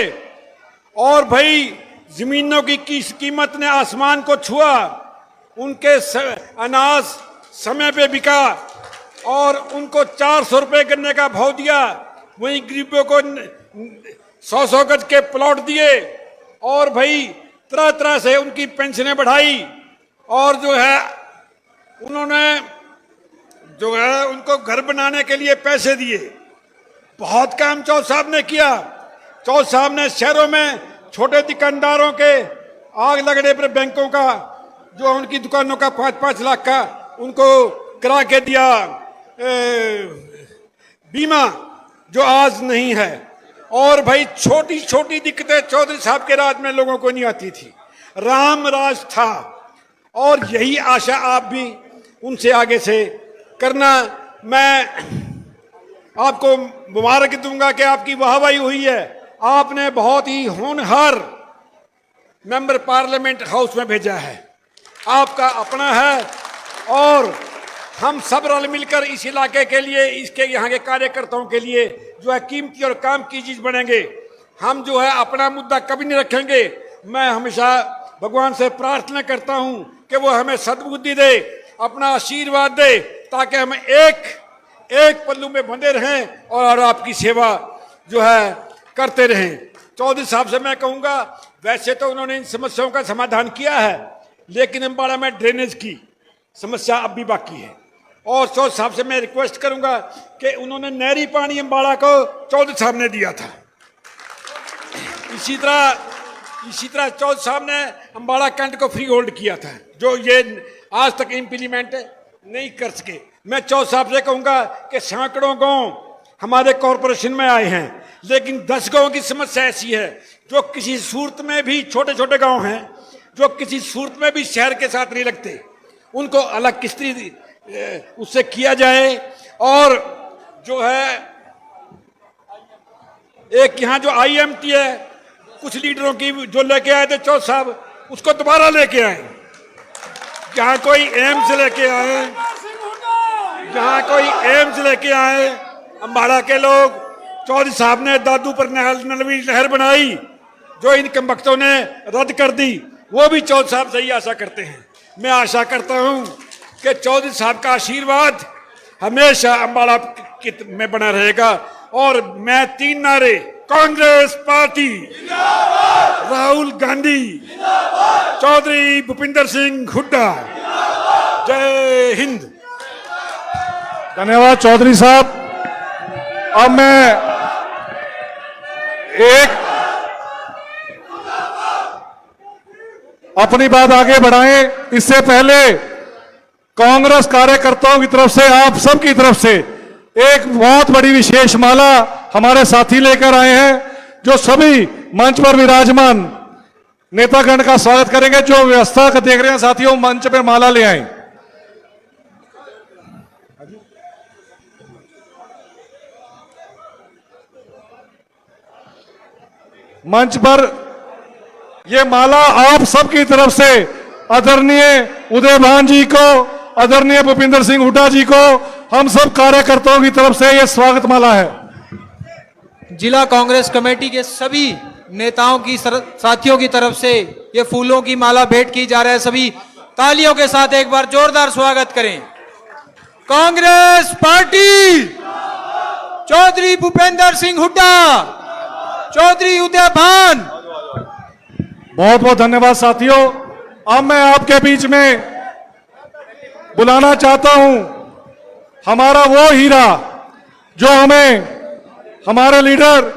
और भाई जमीनों की कीमत ने आसमान को छुआ, उनके अनाज समय पे बिका और उनको 400 रुपए गन्ने का भाव दिया। वहीं गरीबों को 100-100 गज के प्लॉट दिए, और भाई तरह तरह से उनकी पेंशनें बढ़ाई, और जो है उन्होंने जो है उनको घर बनाने के लिए पैसे दिए। बहुत काम चौधरी साहब ने किया। चौधरी साहब ने शहरों में छोटे दुकानदारों के आग लगने पर बैंकों का जो उनकी दुकानों का 5-5 लाख का उनको करा के दिया बीमा, जो आज नहीं है। और भाई छोटी छोटी दिक्कतें चौधरी साहब के राज में लोगों को नहीं आती थी, राम राज था। और यही आशा आप भी उनसे आगे से करना। मैं आपको मुबारक दूंगा कि आपकी वाहवाही हुई है। आपने बहुत ही होनहार मेंबर पार्लियामेंट हाउस में भेजा है, आपका अपना है, और हम सब रल मिलकर इस इलाके के लिए, इसके यहाँ के कार्यकर्ताओं के लिए जो है कीमती और काम की चीज बनेंगे। हम जो है अपना मुद्दा कभी नहीं रखेंगे। मैं हमेशा भगवान से प्रार्थना करता हूं कि वो हमें सद्बुद्धि दे, अपना आशीर्वाद दे, ताकि हम एक पल्लू में बंधे रहें और आपकी सेवा जो है करते रहें। चौधरी साहब से मैं कहूँगा, वैसे तो उन्होंने इन समस्याओं का समाधान किया है, लेकिन अम्बाड़ा में ड्रेनेज की समस्या अब भी बाकी है। और चौधरी साहब से मैं रिक्वेस्ट करूंगा कि उन्होंने नहरी पानी अम्बाड़ा को चौधरी साहब ने दिया था, इसी तरह चौधरी साहब ने अम्बाड़ा कैंट को फ्री होल्ड किया था, जो ये आज तक इम्प्लीमेंट नहीं कर सके। मैं चौधरी साहब से कहूंगा कि सैकड़ों गांव हमारे कॉरपोरेशन में आए हैं, लेकिन 10 गांव की समस्या ऐसी है जो किसी सूरत में भी, छोटे छोटे गांव हैं जो किसी सूरत में भी शहर के साथ नहीं लगते। उनको अलग किस्ती उससे किया जाए। और जो है एक यहाँ जो IMT है कुछ लीडरों की जो लेके आए थे चौथ साहब, उसको दोबारा लेके आए। जहाँ कोई एम्स लेके आए, जहाँ कोई एम्स लेके आए, अम्बाड़ा के लोग, चौधरी साहब ने दादू पर नलवी नहर बनाई जो इन कमबख्तों ने रद्द कर दी, वो भी चौधरी साहब से ही आशा करते हैं। मैं आशा करता हूँ कि चौधरी साहब का आशीर्वाद हमेशा अम्बाड़ा में बना रहेगा। और मैं 3 नारे, कांग्रेस पार्टी, राहुल गांधी, चौधरी भूपिंदर सिंह हुड्डा, जय हिंद। धन्यवाद चौधरी साहब। अब मैं एक अपनी बात आगे बढ़ाएं, इससे पहले कांग्रेस कार्यकर्ताओं की तरफ से, आप सब की तरफ से एक बहुत बड़ी विशेष माला हमारे साथी लेकर आए हैं, जो सभी मंच पर विराजमान नेतागण का स्वागत करेंगे। जो व्यवस्था का देख रहे हैं साथियों, मंच पे माला ले आए। मंच पर यह माला आप सबकी तरफ से आदरणीय उदयभान जी को, आदरणीय भूपिंदर सिंह हुड्डा जी को, हम सब कार्यकर्ताओं की तरफ से यह स्वागत माला है। जिला कांग्रेस कमेटी के सभी नेताओं की साथियों की तरफ से ये फूलों की माला भेंट की जा रहा है। सभी तालियों के साथ एक बार जोरदार स्वागत करें। कांग्रेस पार्टी, चौधरी भूपेंद्र सिंह हुड्डा, चौधरी उदयभान। बहुत बहुत धन्यवाद साथियों। अब मैं आपके बीच में बुलाना चाहता हूं हमारा वो हीरा जो हमें हमारे लीडर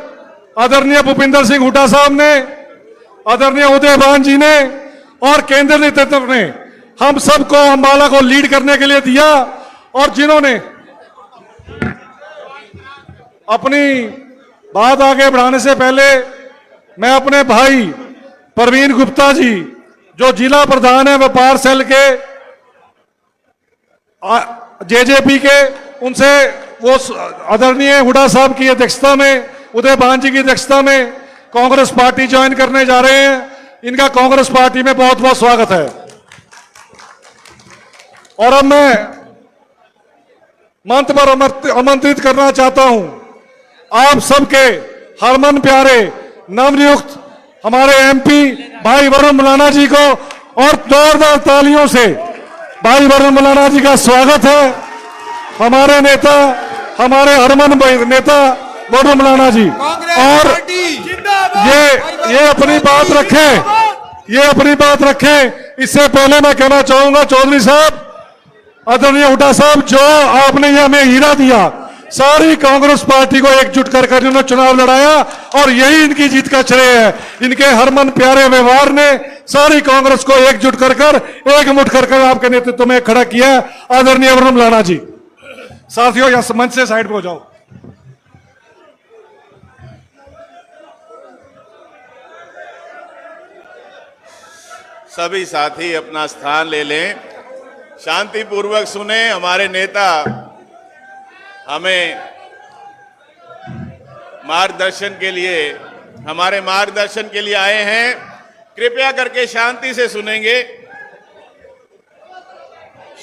आदरणीय भूपिंदर सिंह हुड्डा साहब ने, आदरणीय उदयभान जी ने और केंद्रीय नेतृत्व ने हम सबको अम्बाला को लीड करने के लिए दिया, और जिन्होंने अपनी बात आगे बढ़ाने से पहले मैं अपने भाई प्रवीण गुप्ता जी, जो जिला प्रधान है व्यापार सेल के जेजेपी के, उनसे वो आदरणीय हुड्डा साहब की अध्यक्षता में, उदयभान जी की अध्यक्षता में कांग्रेस पार्टी ज्वाइन करने जा रहे हैं। इनका कांग्रेस पार्टी में बहुत बहुत स्वागत है। और अब मैं मंच पर आमंत्रित करना चाहता हूं आप सबके हरमन प्यारे नवनियुक्त हमारे MP भाई वरुण मौलाना जी को, और जोरदार तालियों से भाई वरुण मौलाना जी का स्वागत है। हमारे नेता, हमारे हरमन नेता वरुण मौलाना जी। और ये अपनी बात रखें, ये अपनी बात रखें। इससे पहले मैं कहना चाहूंगा चौधरी साहब, आदरणीय हुड्डा साहब, जो आपने ये हमें हीरा दिया, सारी कांग्रेस पार्टी को एकजुट कर इन्होंने चुनाव लड़ाया, और यही इनकी जीत का श्रेय है। इनके हरमन प्यारे व्यवहार ने सारी कांग्रेस को एकजुट कर एकमुठ कर आपके नेतृत्व में खड़ा किया है। आदरणीय वरुण मौलाना जी। साथियों यहां मंच से साइड पे हो जाओ। सभी साथी अपना स्थान ले लें, शांतिपूर्वक सुने। हमारे नेता हमें मार्गदर्शन के लिए, हमारे मार्गदर्शन के लिए आए हैं। कृपया करके शांति से सुनेंगे,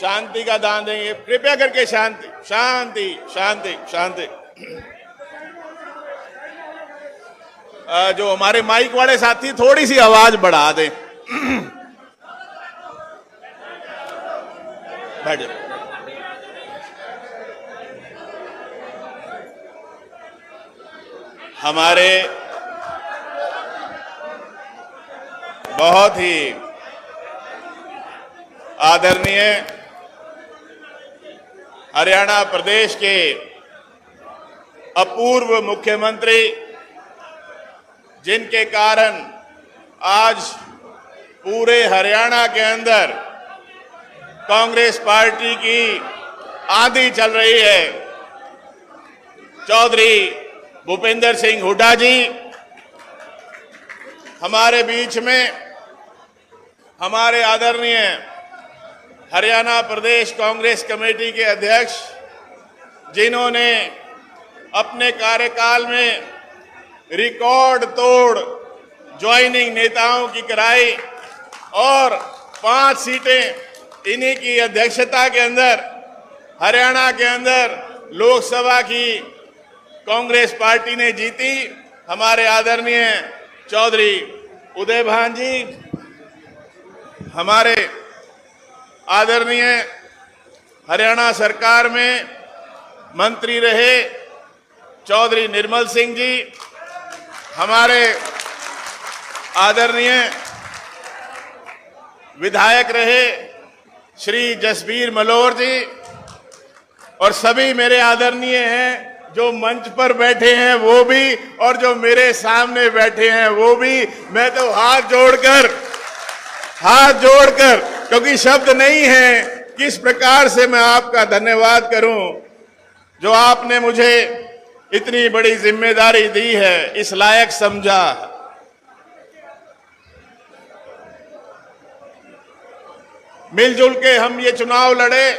शांति का दान देंगे। कृपया करके शांति शांति शांति शांति। जो हमारे माइक वाले साथी थोड़ी सी आवाज बढ़ा दें। बैठ जाओ। हमारे बहुत ही आदरणीय हरियाणा प्रदेश के अपूर्व मुख्यमंत्री, जिनके कारण आज पूरे हरियाणा के अंदर कांग्रेस पार्टी की आंधी चल रही है, चौधरी भूपेंद्र सिंह हुड्डा जी हमारे बीच में, हमारे आदरणीय हरियाणा प्रदेश कांग्रेस कमेटी के अध्यक्ष, जिन्होंने अपने कार्यकाल में रिकॉर्ड तोड़ ज्वाइनिंग नेताओं की कराई और 5 सीटें इन्हीं की अध्यक्षता के अंदर हरियाणा के अंदर लोकसभा की कांग्रेस पार्टी ने जीती। हमारे आदरणीय चौधरी उदय भान जी, हमारे आदरणीय हरियाणा सरकार में मंत्री रहे चौधरी निर्मल सिंह जी, हमारे आदरणीय विधायक रहे श्री जसबीर मलोर जी, और सभी मेरे आदरणीय हैं जो मंच पर बैठे हैं वो भी, और जो मेरे सामने बैठे हैं वो भी। मैं तो हाथ जोड़कर क्योंकि शब्द नहीं है किस प्रकार से मैं आपका धन्यवाद करूं जो आपने मुझे इतनी बड़ी जिम्मेदारी दी है, इस लायक समझा। मिलजुल के हम ये चुनाव लड़े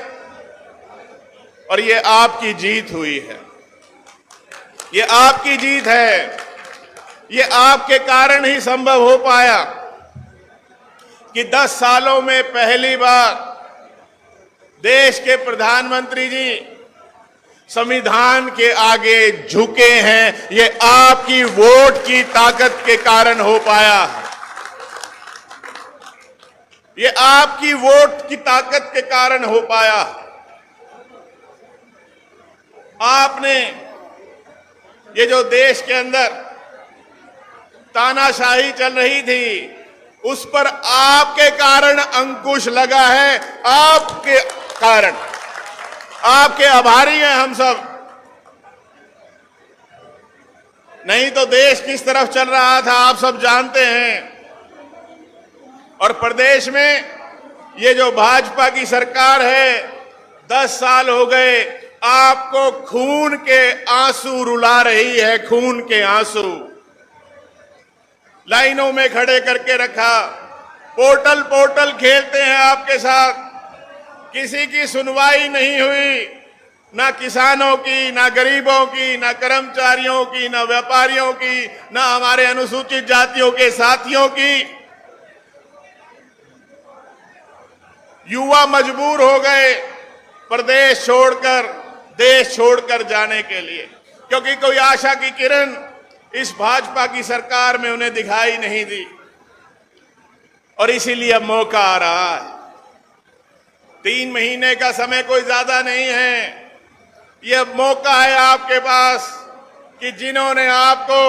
और ये आपकी जीत हुई है, ये आपकी जीत है। ये आपके कारण ही संभव हो पाया कि 10 सालों में पहली बार देश के प्रधानमंत्री जी संविधान के आगे झुके हैं। ये आपकी वोट की ताकत के कारण हो पाया है, ये आपकी वोट की ताकत के कारण हो पाया। आपने ये जो देश के अंदर तानाशाही चल रही थी उस पर आपके कारण अंकुश लगा है, आपके कारण। आपके आभारी हैं हम सब, नहीं तो देश किस तरफ चल रहा था आप सब जानते हैं। और प्रदेश में ये जो भाजपा की सरकार है 10 साल हो गए, आपको खून के आंसू रुला रही है, खून के आंसू। लाइनों में खड़े करके रखा, पोर्टल खेलते हैं आपके साथ। किसी की सुनवाई नहीं हुई, ना किसानों की, ना गरीबों की, ना कर्मचारियों की, ना व्यापारियों की, ना हमारे अनुसूचित जातियों के साथियों की। युवा मजबूर हो गए प्रदेश छोड़कर, देश छोड़कर जाने के लिए, क्योंकि कोई आशा की किरण इस भाजपा की सरकार में उन्हें दिखाई नहीं दी। और इसीलिए अब मौका आ रहा है। 3 महीने का समय कोई ज्यादा नहीं है। यह मौका है आपके पास कि जिन्होंने आपको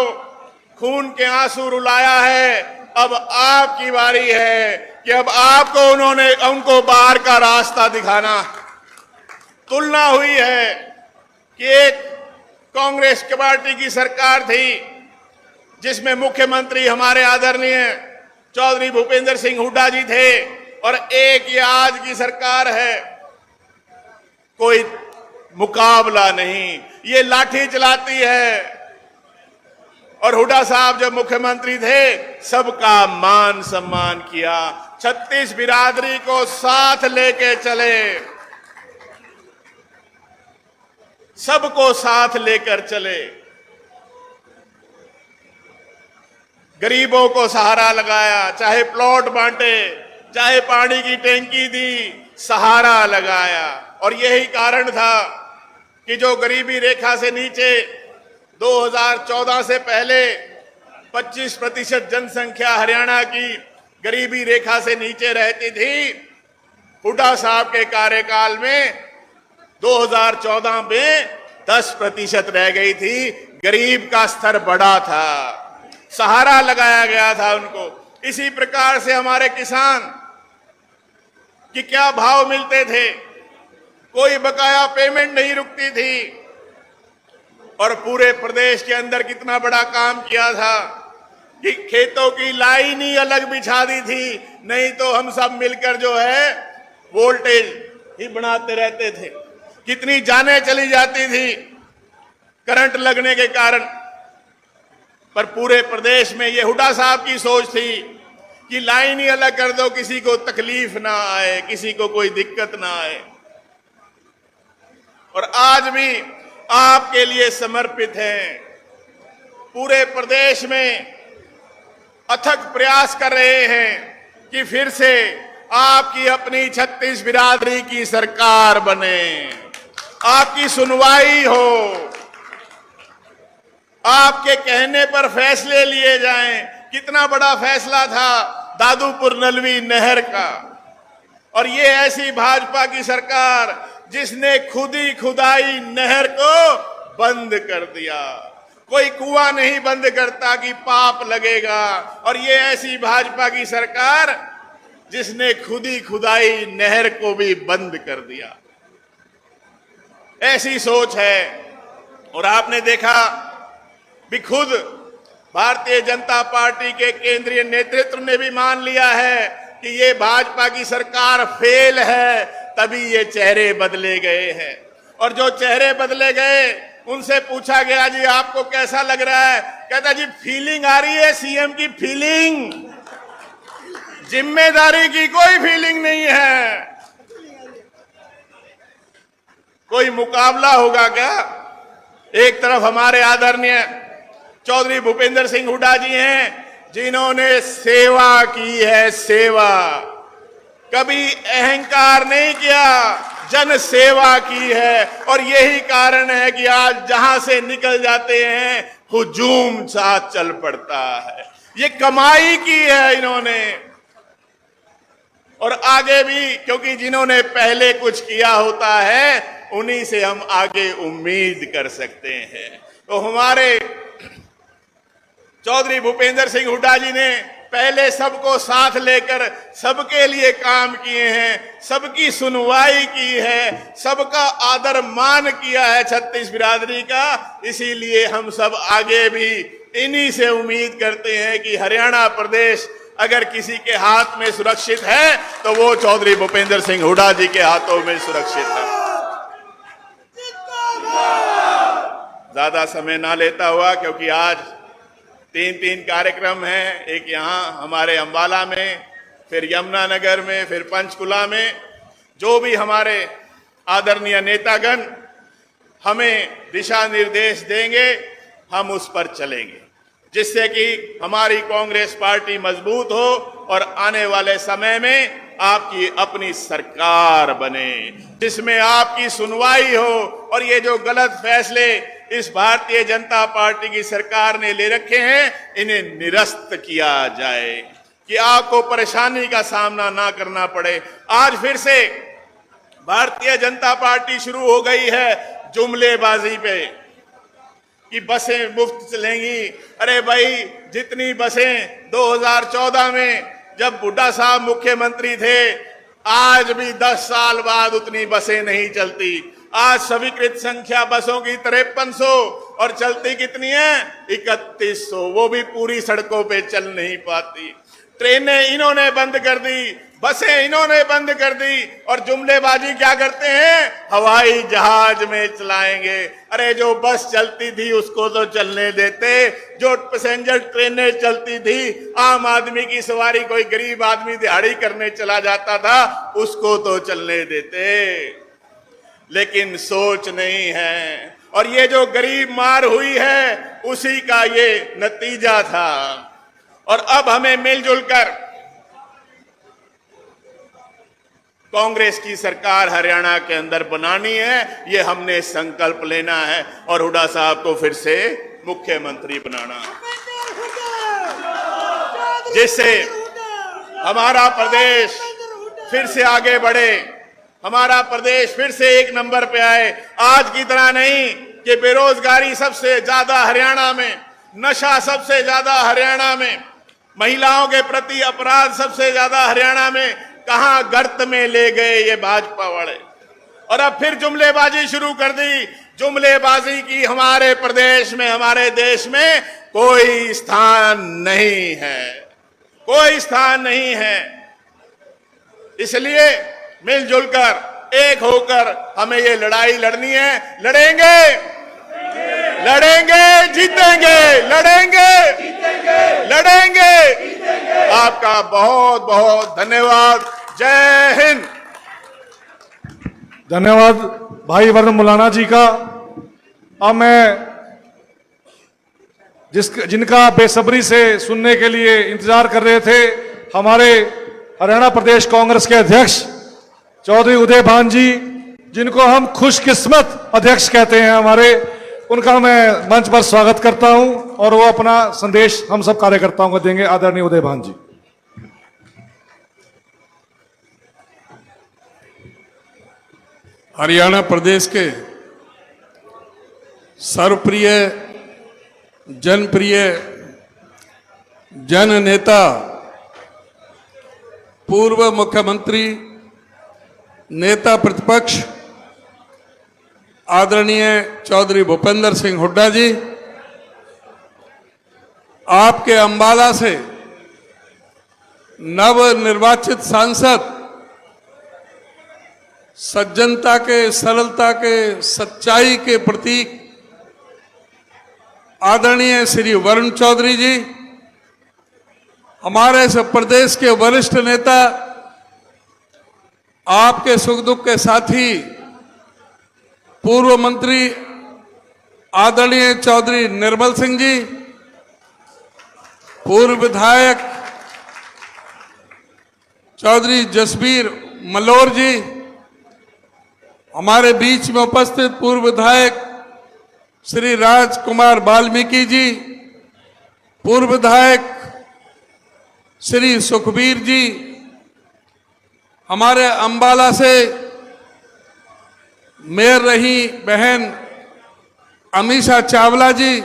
खून के आंसू रुलाया है, अब आपकी बारी है कि अब आपको उनको बाहर का रास्ता दिखाना। तुलना हुई है कि एक कांग्रेस पार्टी की सरकार थी जिसमें मुख्यमंत्री हमारे आदरणीय चौधरी भूपेंद्र सिंह हुड्डा जी थे, और एक ये आज की सरकार है। कोई मुकाबला नहीं, ये लाठी चलाती है। और हुड्डा साहब जब मुख्यमंत्री थे सबका मान सम्मान किया, 36 बिरादरी को साथ लेके चले, सबको साथ लेकर चले। गरीबों को सहारा लगाया, चाहे प्लॉट बांटे, चाहे पानी की टैंकी दी, सहारा लगाया। और यही कारण था कि जो गरीबी रेखा से नीचे 2014 से पहले 25% जनसंख्या हरियाणा की गरीबी रेखा से नीचे रहती थी, हुड्डा साहब के कार्यकाल में 2014 में 10% रह गई थी। गरीब का स्तर बढ़ा था, सहारा लगाया गया था उनको। इसी प्रकार से हमारे किसान कि क्या भाव मिलते थे, कोई बकाया पेमेंट नहीं रुकती थी। और पूरे प्रदेश के अंदर कितना बड़ा काम किया था कि खेतों की लाइन ही अलग बिछा दी थी, नहीं तो हम सब मिलकर जो है वोल्टेज ही बनाते रहते थे। कितनी जानें चली जाती थी करंट लगने के कारण। पर पूरे प्रदेश में ये हुड्डा साहब की सोच थी कि लाइन ही अलग कर दो, किसी को तकलीफ ना आए, किसी को कोई दिक्कत ना आए। और आज भी आपके लिए समर्पित हैं। पूरे प्रदेश में अथक प्रयास कर रहे हैं कि फिर से आपकी अपनी 36 बिरादरी की सरकार बने, आपकी सुनवाई हो, आपके कहने पर फैसले लिए जाएं। कितना बड़ा फैसला था दादूपुर नलवी नहर का, और ये ऐसी भाजपा की सरकार जिसने खुद ही खुदाई नहर को बंद कर दिया। कोई कुआं नहीं बंद करता कि पाप लगेगा, और ये ऐसी भाजपा की सरकार जिसने खुद ही खुदाई नहर को भी बंद कर दिया। ऐसी सोच है। और आपने देखा भी, खुद भारतीय जनता पार्टी के केंद्रीय नेतृत्व ने भी मान लिया है कि ये भाजपा की सरकार फेल है, तभी ये चेहरे बदले गए हैं। और जो चेहरे बदले गए उनसे पूछा गया, जी आपको कैसा लग रहा है? कहता जी फीलिंग आ रही है, सीएम की फीलिंग, जिम्मेदारी की कोई फीलिंग नहीं है। कोई मुकाबला होगा क्या? एक तरफ हमारे आदरणीय चौधरी भूपेंद्र सिंह हुड्डा जी हैं, जिन्होंने सेवा की है, सेवा, कभी अहंकार नहीं किया, जन सेवा की है। और यही कारण है कि आज जहां से निकल जाते हैं हुजूम सा चल पड़ता है। ये कमाई की है इन्होंने, और आगे भी, क्योंकि जिन्होंने पहले कुछ किया होता है उन्हीं से हम आगे उम्मीद कर सकते हैं। तो हमारे चौधरी भूपेंद्र सिंह हुड्डा जी ने पहले सबको साथ लेकर सबके लिए काम किए हैं, सबकी सुनवाई की है, सबका आदर मान किया है 36 बिरादरी का। इसीलिए हम सब आगे भी इन्हीं से उम्मीद करते हैं कि हरियाणा प्रदेश अगर किसी के हाथ में सुरक्षित है तो वो चौधरी भूपेंद्र सिंह हुड्डा जी के हाथों में सुरक्षित है। ज्यादा समय ना लेता हुआ, क्योंकि आज 3 कार्यक्रम हैं, एक यहाँ हमारे अंबाला में, फिर यमुनानगर में, फिर पंचकुला में। जो भी हमारे आदरणीय नेतागण हमें दिशा निर्देश देंगे हम उस पर चलेंगे, जिससे कि हमारी कांग्रेस पार्टी मजबूत हो और आने वाले समय में आपकी अपनी सरकार बने, जिसमें आपकी सुनवाई हो। और ये जो गलत फैसले इस भारतीय जनता पार्टी की सरकार ने ले रखे हैं, इन्हें निरस्त किया जाए कि आपको परेशानी का सामना ना करना पड़े। आज फिर से भारतीय जनता पार्टी शुरू हो गई है जुमलेबाजी पे कि बसें मुफ्त चलेंगी। अरे भाई, जितनी बसें 2014 में जब हुड्डा साहब मुख्यमंत्री थे, आज भी 10 साल बाद उतनी बसें नहीं चलती। आज स्वीकृत संख्या बसों की 5300 और चलती कितनी है? 3100, वो भी पूरी सड़कों पे चल नहीं पाती। ट्रेनें इन्होंने बंद कर दी, बसें इन्होंने बंद कर दी, और जुमलेबाजी क्या करते हैं? हवाई जहाज में चलाएंगे। अरे जो बस चलती थी उसको तो चलने देते, जो पैसेंजर ट्रेनें चलती थी, आम आदमी की सवारी कोई गरीब आदमी दिहाड़ी करने चला जाता था, उसको तो चलने देते। लेकिन सोच नहीं है, और ये जो गरीब मार हुई है उसी का ये नतीजा था। और अब हमें मिलजुल कर कांग्रेस की सरकार हरियाणा के अंदर बनानी है, ये हमने संकल्प लेना है, और हुड्डा साहब को फिर से मुख्यमंत्री बनाना, जिससे हमारा प्रदेश फिर से आगे बढ़े, हमारा प्रदेश फिर से एक नंबर पे आए। आज की तरह नहीं कि बेरोजगारी सबसे ज्यादा हरियाणा में, नशा सबसे ज्यादा हरियाणा में, महिलाओं के प्रति अपराध सबसे ज्यादा हरियाणा में, कहां गर्त में ले गए ये भाजपा वाले। और अब फिर जुमलेबाजी शुरू कर दी। जुमलेबाजी की हमारे प्रदेश में, हमारे देश में कोई स्थान नहीं है, कोई स्थान नहीं है। इसलिए मिलजुल कर, एक होकर हमें ये लड़ाई लड़नी है। लड़ेंगे, लड़ेंगे, जीतेंगे, लड़ेंगे, लड़ेंगे, आपका बहुत बहुत धन्यवाद। जय हिंद। धन्यवाद भाई वरुण मुलाना जी का। अब मैं जिनका बेसब्री से सुनने के लिए इंतजार कर रहे थे, हमारे हरियाणा प्रदेश कांग्रेस के अध्यक्ष चौधरी उदय भान जी, जिनको हम खुशकिस्मत अध्यक्ष कहते हैं हमारे, उनका मैं मंच पर स्वागत करता हूं और वो अपना संदेश हम सब कार्यकर्ताओं को देंगे। आदरणीय उदय भान जी। हरियाणा प्रदेश के सर्वप्रिय, जनप्रिय, जन नेता, पूर्व मुख्यमंत्री, नेता प्रतिपक्ष आदरणीय चौधरी भूपेंद्र सिंह हुड्डा जी, आपके अंबाला से नवनिर्वाचित सांसद, सज्जनता के, सरलता के, सच्चाई के प्रतीक आदरणीय श्री वरुण चौधरी जी, हमारे इस प्रदेश के वरिष्ठ नेता, आपके सुख दुख के साथी, पूर्व मंत्री आदरणीय चौधरी निर्मल सिंह जी, पूर्व विधायक चौधरी जसबीर मल्होर जी, हमारे बीच में उपस्थित पूर्व विधायक श्री राजकुमार वाल्मीकि जी, पूर्व विधायक श्री सुखबीर जी, हमारे अंबाला से मेयर रही बहन अमीषा चावला जी,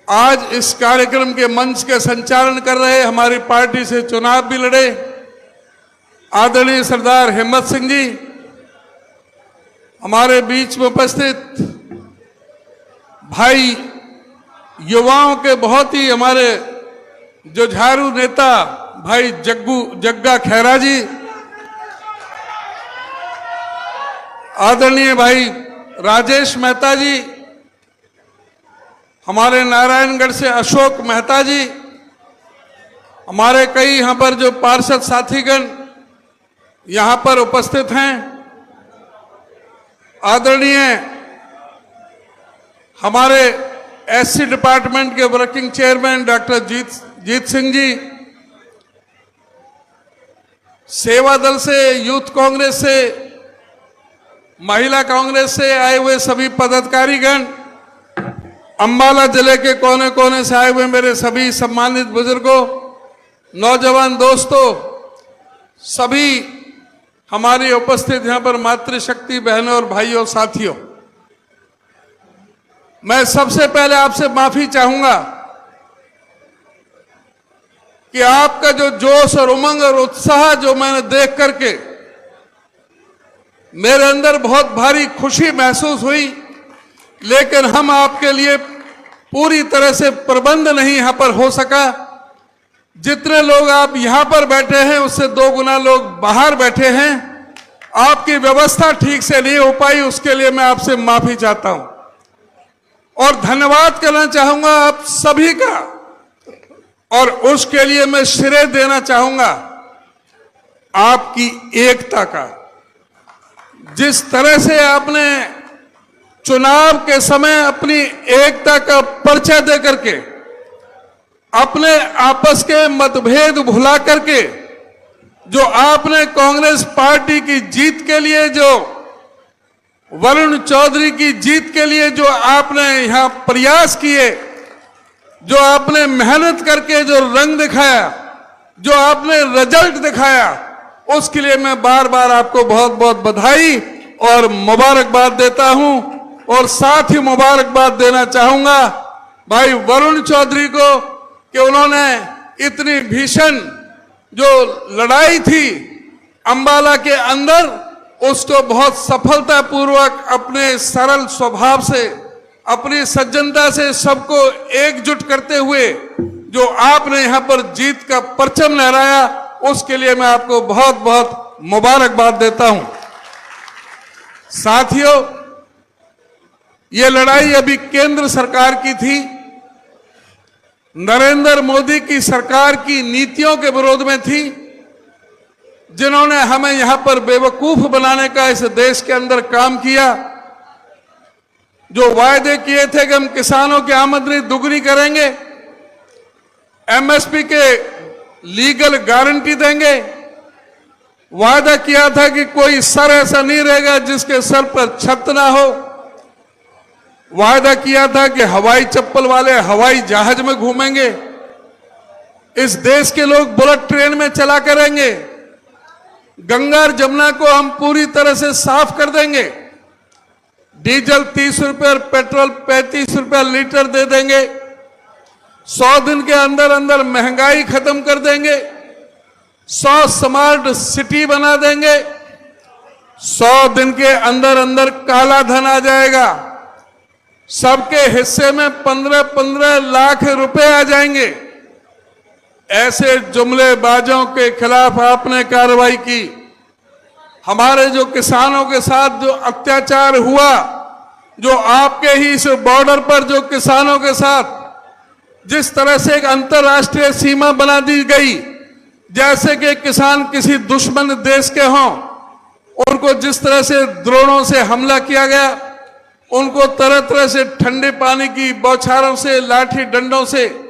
आज इस कार्यक्रम के मंच के संचालन कर रहे, हमारी पार्टी से चुनाव भी लड़े आदरणीय सरदार हिम्मत सिंह जी, हमारे बीच में उपस्थित भाई युवाओं के बहुत ही हमारे जुझारू नेता भाई जग्गा खैरा जी, आदरणीय भाई राजेश मेहता जी, हमारे नारायणगढ़ से अशोक मेहता जी, हमारे कई यहां पर जो पार्षद साथीगण यहां पर उपस्थित हैं, आदरणीय हमारे एससी डिपार्टमेंट के वर्किंग चेयरमैन डॉक्टर जीत सिंह जी, सेवा दल से, यूथ कांग्रेस से, महिला कांग्रेस से आए हुए सभी पदाधिकारीगण, अंबाला जिले के कोने कोने से आए हुए मेरे सभी सम्मानित बुजुर्गों, नौजवान दोस्तों, सभी हमारी उपस्थित यहां पर मातृशक्ति बहनों और भाइयों साथियों, मैं सबसे पहले आपसे माफी चाहूंगा कि आपका जो जोश और उमंग और उत्साह जो मैंने देख करके मेरे अंदर बहुत भारी खुशी महसूस हुई, लेकिन हम आपके लिए पूरी तरह से प्रबंध नहीं यहां पर हो सका। जितने लोग आप यहां पर बैठे हैं उससे 2 गुना लोग बाहर बैठे हैं, आपकी व्यवस्था ठीक से नहीं हो पाई, उसके लिए मैं आपसे माफी चाहता हूं और धन्यवाद करना चाहूंगा आप सभी का, और उसके लिए मैं श्रेय देना चाहूंगा आपकी एकता का। जिस तरह से आपने चुनाव के समय अपनी एकता का परिचय दे करके, अपने आपस के मतभेद भुला करके, जो आपने कांग्रेस पार्टी की जीत के लिए, जो वरुण चौधरी की जीत के लिए जो आपने यहां प्रयास किए, जो आपने मेहनत करके जो रंग दिखाया, जो आपने रिजल्ट दिखाया, उसके लिए मैं बार बार आपको बहुत बहुत बधाई और मुबारकबाद देता हूं। और साथ ही मुबारकबाद देना चाहूंगा भाई वरुण चौधरी को कि उन्होंने इतनी भीषण जो लड़ाई थी अंबाला के अंदर, उसको बहुत सफलतापूर्वक अपने सरल स्वभाव से, अपनी सज्जनता से सबको एकजुट करते हुए जो आपने यहां पर जीत का परचम लहराया, उसके लिए मैं आपको बहुत बहुत मुबारकबाद देता हूं। साथियों, ये लड़ाई अभी केंद्र सरकार की थी, नरेंद्र मोदी की सरकार की नीतियों के विरोध में थी, जिन्होंने हमें यहां पर बेवकूफ बनाने का इस देश के अंदर काम किया। जो वायदे किए थे कि हम किसानों की आमदनी दुगनी करेंगे, एमएसपी के लीगल गारंटी देंगे, वादा किया था कि कोई सर ऐसा नहीं रहेगा जिसके सर पर छत ना हो, वादा किया था कि हवाई चप्पल वाले हवाई जहाज में घूमेंगे, इस देश के लोग बुलेट ट्रेन में चला करेंगे, गंगा और जमुना को हम पूरी तरह से साफ कर देंगे, डीजल 30 रुपए और पेट्रोल 35 रुपए लीटर दे देंगे, 100 दिन के अंदर अंदर महंगाई खत्म कर देंगे, 100 स्मार्ट सिटी बना देंगे, 100 दिन के अंदर अंदर काला धन आ जाएगा, सबके हिस्से में 15-15 लाख रुपए आ जाएंगे। ऐसे जुमलेबाजों के खिलाफ आपने कार्रवाई की। हमारे जो किसानों के साथ जो अत्याचार हुआ, जो आपके ही इस बॉर्डर पर जो किसानों के साथ जिस तरह से एक अंतर्राष्ट्रीय सीमा बना दी गई, जैसे कि किसान किसी दुश्मन देश के हों, उनको जिस तरह से ड्रोनों से हमला किया गया, उनको तरह तरह से ठंडे पानी की बौछारों से, लाठी डंडों से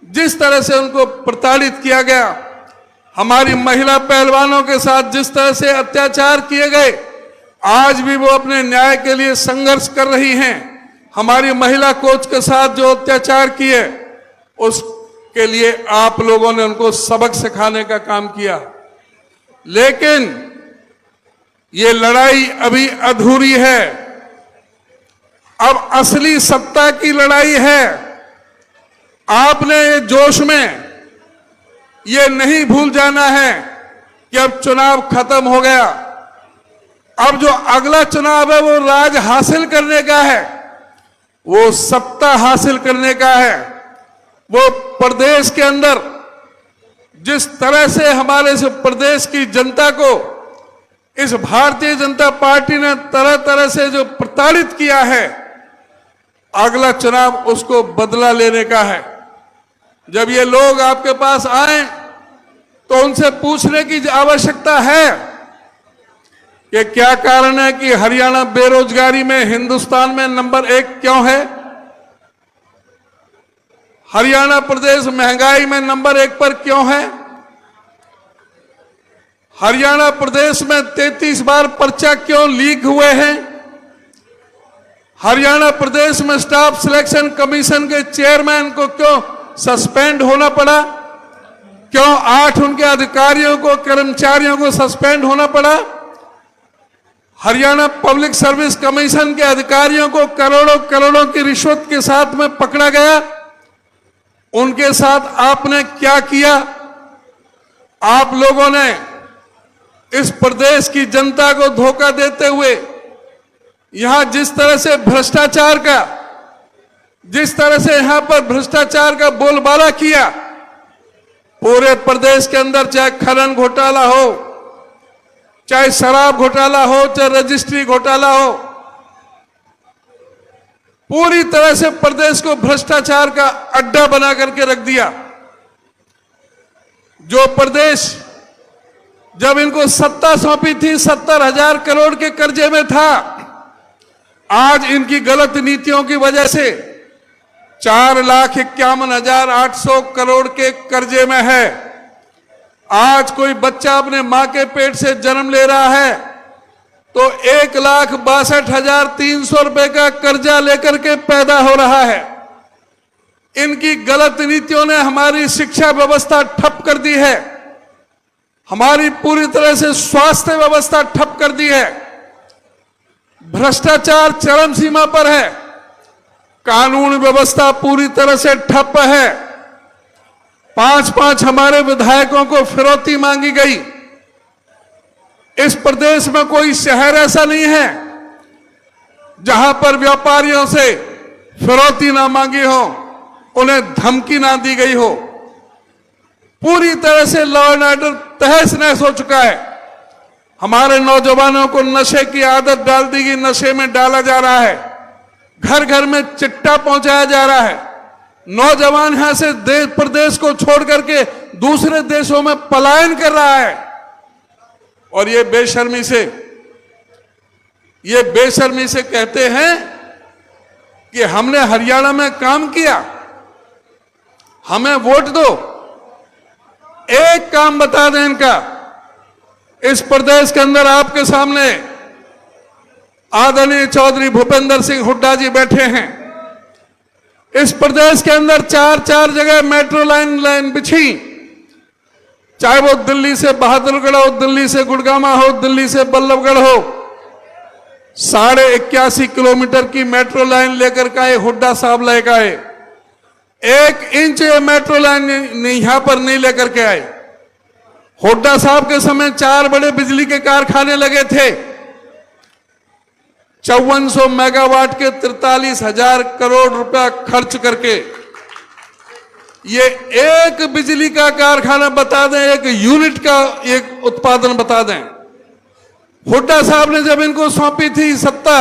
जिस तरह से उनको प्रताड़ित किया गया, हमारी महिला पहलवानों के साथ जिस तरह से अत्याचार किए गए, आज भी वो अपने न्याय के लिए संघर्ष कर रही हैं। हमारी महिला कोच के साथ जो अत्याचार किए, उसके लिए आप लोगों ने उनको सबक सिखाने का काम किया। लेकिन ये लड़ाई अभी अधूरी है, अब असली सत्ता की लड़ाई है। आपने ये जोश में ये नहीं भूल जाना है कि अब चुनाव खत्म हो गया, अब जो अगला चुनाव है वो राज हासिल करने का है, वो सत्ता हासिल करने का है। वो प्रदेश के अंदर जिस तरह से हमारे इस प्रदेश की जनता को इस भारतीय जनता पार्टी ने तरह तरह से जो प्रताड़ित किया है, अगला चुनाव उसको बदला लेने का है। जब ये लोग आपके पास आए तो उनसे पूछने की आवश्यकता है कि क्या कारण है कि हरियाणा बेरोजगारी में हिंदुस्तान में नंबर 1 क्यों है, हरियाणा प्रदेश महंगाई में नंबर 1 पर क्यों है, हरियाणा प्रदेश में 33 बार पर्चा क्यों लीक हुए हैं, हरियाणा प्रदेश में स्टाफ सिलेक्शन कमीशन के चेयरमैन को क्यों सस्पेंड होना पड़ा, क्यों 8 उनके अधिकारियों को, कर्मचारियों को सस्पेंड होना पड़ा, हरियाणा पब्लिक सर्विस कमीशन के अधिकारियों को करोड़ों करोड़ों की रिश्वत के साथ में पकड़ा गया, उनके साथ आपने क्या किया। आप लोगों ने इस प्रदेश की जनता को धोखा देते हुए यहां जिस तरह से भ्रष्टाचार का, जिस तरह से यहां पर भ्रष्टाचार का बोलबाला किया, पूरे प्रदेश के अंदर चाहे खनन घोटाला हो, चाहे शराब घोटाला हो, चाहे रजिस्ट्री घोटाला हो, पूरी तरह से प्रदेश को भ्रष्टाचार का अड्डा बना करके रख दिया। जो प्रदेश जब इनको सत्ता सौंपी थी 70,000 करोड़ के कर्जे में था, आज इनकी गलत नीतियों की वजह से 4,51,800 करोड़ के कर्जे में है। आज कोई बच्चा अपने मां के पेट से जन्म ले रहा है तो 1,62,300 रुपए का कर्जा लेकर के पैदा हो रहा है। इनकी गलत नीतियों ने हमारी शिक्षा व्यवस्था ठप कर दी है, हमारी पूरी तरह से स्वास्थ्य व्यवस्था ठप कर दी है, भ्रष्टाचार चरम सीमा पर है, कानून व्यवस्था पूरी तरह से ठप है। 5-5 हमारे विधायकों को फिरौती मांगी गई। इस प्रदेश में कोई शहर ऐसा नहीं है जहां पर व्यापारियों से फिरौती ना मांगी हो, उन्हें धमकी ना दी गई हो। पूरी तरह से लॉ एंड ऑर्डर तहस नहस हो चुका है। हमारे नौजवानों को नशे की आदत डाल दी गई, नशे में डाला जा रहा है, घर घर में चिट्टा पहुंचाया जा रहा है, नौजवान यहां से देश प्रदेश को छोड़ करके दूसरे देशों में पलायन कर रहा है। और ये बेशर्मी से कहते हैं कि हमने हरियाणा में काम किया, हमें वोट दो। एक काम बता दें इनका, इस प्रदेश के अंदर आपके सामने आदरणीय चौधरी भूपेंद्र सिंह हुड्डा जी बैठे हैं। इस प्रदेश के अंदर 4-4 जगह मेट्रो लाइन बिछी, चाहे वो दिल्ली से बहादुरगढ़ हो, दिल्ली से गुड़गामा हो, दिल्ली से बल्लभगढ़ हो। 81.5 किलोमीटर की मेट्रो लाइन लेकर के आए हुड्डा साहब, लेकर आए। 1 इंच ये मेट्रो लाइन यहां पर नहीं लेकर के आए। हुड्डा साहब के समय 4 बड़े बिजली के कारखाने लगे थे, 5400 मेगावाट के 43,000 करोड़ रुपया खर्च करके। ये एक बिजली का कारखाना बता दें, एक यूनिट का एक उत्पादन बता दें। हुड्डा साहब ने जब इनको सौंपी थी सत्ता,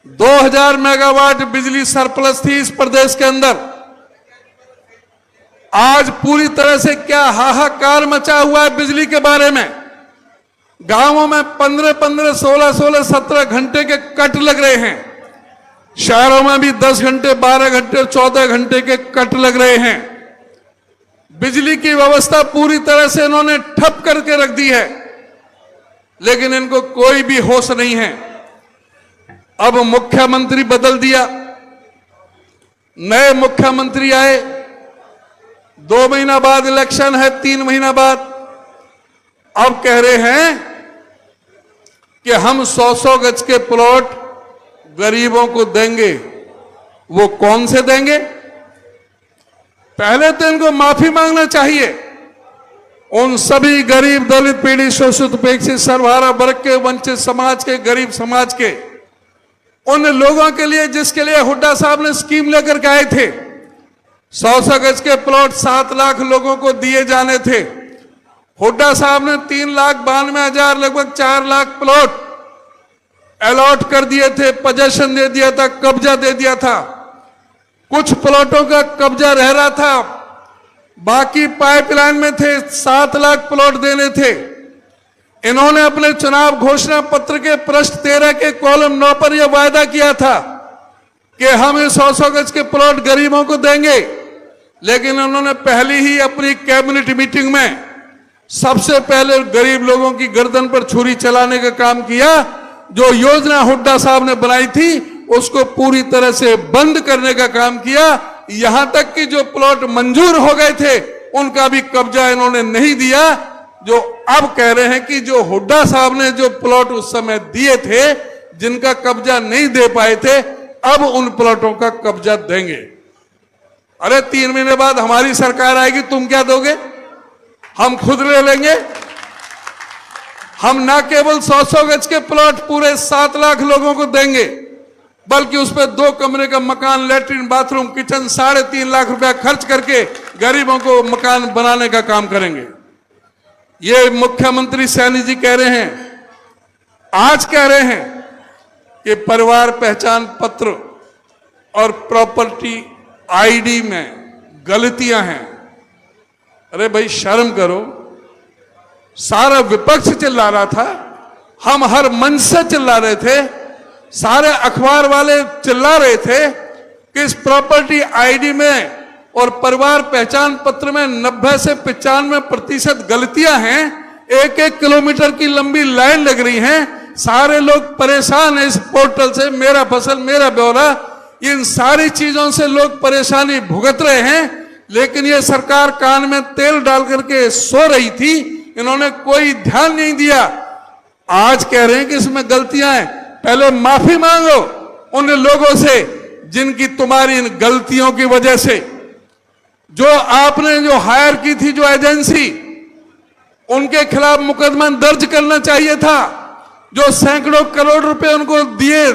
2000 मेगावाट बिजली सरप्लस थी इस प्रदेश के अंदर। आज पूरी तरह से क्या हाहाकार मचा हुआ है बिजली के बारे में। गांवों में 15-15, 16-16, 17 घंटे के कट लग रहे हैं। शहरों में भी 10 घंटे, 12 घंटे, 14 घंटे के कट लग रहे हैं। बिजली की व्यवस्था पूरी तरह से इन्होंने ठप करके रख दी है, लेकिन इनको कोई भी होश नहीं है। अब मुख्यमंत्री बदल दिया, नए मुख्यमंत्री आए, 2 महीना बाद इलेक्शन है, 3 महीना बाद। अब कह रहे हैं कि हम 100-100 गज के प्लॉट गरीबों को देंगे। वो कौन से देंगे? पहले तो इनको माफी मांगना चाहिए उन सभी गरीब, दलित, पीड़ित, शोषित, उपेक्षित, सर्वहारा वर्ग के, वंचित समाज के, गरीब समाज के, उन लोगों के लिए जिसके लिए हुड्डा साहब ने स्कीम लेकर के आए थे। 100-100 गज के प्लॉट 7 लाख लोगों को दिए जाने थे। हुड्डा साहब ने 3,92,000 लगभग 4 लाख प्लॉट अलॉट कर दिए थे, पोजेशन दे दिया था, कब्जा दे दिया था। कुछ प्लॉटों का कब्जा रह रहा था, बाकी पाइपलाइन में थे। 7 लाख प्लॉट देने थे। इन्होंने अपने चुनाव घोषणा पत्र के पृष्ठ 13 के कॉलम 9 पर यह वायदा किया था कि हम इस 100-100 गज के प्लॉट गरीबों को देंगे। लेकिन उन्होंने पहली ही अपनी कैबिनेट मीटिंग में सबसे पहले गरीब लोगों की गर्दन पर छुरी चलाने का काम किया। जो योजना हुड्डा साहब ने बनाई थी उसको पूरी तरह से बंद करने का काम किया। यहां तक कि जो प्लॉट मंजूर हो गए थे उनका भी कब्जा इन्होंने नहीं दिया। जो अब कह रहे हैं कि जो हुड्डा साहब ने जो प्लॉट उस समय दिए थे, जिनका कब्जा नहीं दे पाए थे, अब उन प्लॉटों का कब्जा देंगे। अरे 3 महीने बाद हमारी सरकार आएगी, तुम क्या दोगे? हम खुद ले लेंगे। हम ना केवल 100-100 गज के प्लॉट पूरे 7 लाख लोगों को देंगे, बल्कि उस पर 2 कमरे का मकान, लेटरिन, बाथरूम, किचन 3.5 लाख रुपया खर्च करके गरीबों को मकान बनाने का काम करेंगे। ये मुख्यमंत्री सैनी जी कह रहे हैं, आज कह रहे हैं कि परिवार पहचान पत्र और प्रॉपर्टी आईडी में गलतियां हैं। अरे भाई शर्म करो। सारा विपक्ष चिल्ला रहा था, हम हर मंच से चिल्ला रहे थे, सारे अखबार वाले चिल्ला रहे थे कि इस प्रॉपर्टी आईडी में और परिवार पहचान पत्र में 90 से 95% गलतियां हैं। 1-1 किलोमीटर की लंबी लाइन लग रही है। सारे लोग परेशान हैं इस पोर्टल से, मेरा फसल मेरा ब्यौरा, इन सारी चीजों से लोग परेशानी भुगत रहे हैं। लेकिन ये सरकार कान में तेल डाल करके सो रही थी, इन्होंने कोई ध्यान नहीं दिया। आज कह रहे हैं कि इसमें गलतियां हैं। पहले माफी मांगो उन लोगों से जिनकी तुम्हारी इन गलतियों की वजह से, जो आपने जो हायर की थी जो एजेंसी, उनके खिलाफ मुकदमा दर्ज करना चाहिए था। जो सैकड़ों करोड़ रुपए उनको दिए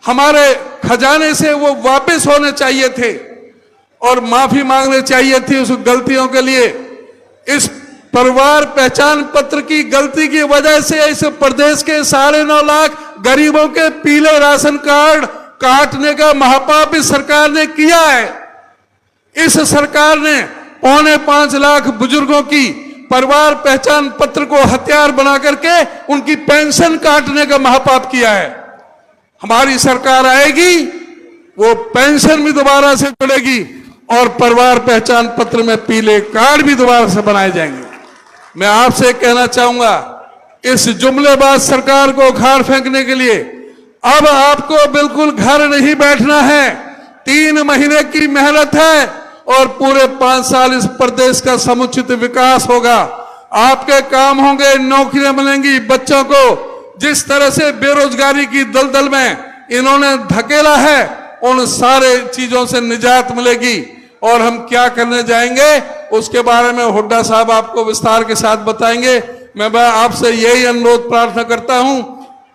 हमारे खजाने से, वो वापस होने चाहिए थे और माफी मांगनी चाहिए थी उस गलतियों के लिए। इस परिवार पहचान पत्र की गलती की वजह से इस प्रदेश के 9.5 लाख गरीबों के पीले राशन कार्ड काटने का महापाप इस सरकार ने किया है। इस सरकार ने 4.25 लाख बुजुर्गों की परिवार पहचान पत्र को हथियार बना करके उनकी पेंशन काटने का महापाप किया है। हमारी सरकार आएगी, वो पेंशन भी दोबारा से जुड़ेगी और परिवार पहचान पत्र में पीले कार्ड भी दोबारा से बनाए जाएंगे। मैं आपसे कहना चाहूंगा, इस जुमलेबाज सरकार को उखाड़ फेंकने के लिए अब आपको बिल्कुल घर नहीं बैठना है। 3 महीने की मेहनत है और पूरे 5 साल इस प्रदेश का समुचित विकास होगा। आपके काम होंगे, नौकरियां मिलेंगी बच्चों को। जिस तरह से बेरोजगारी की दलदल में इन्होंने धकेला है, उन सारे चीजों से निजात मिलेगी। और हम क्या करने जाएंगे उसके बारे में हुड्डा साहब आपको विस्तार के साथ बताएंगे। मैं आपसे यही अनुरोध प्रार्थना करता हूं,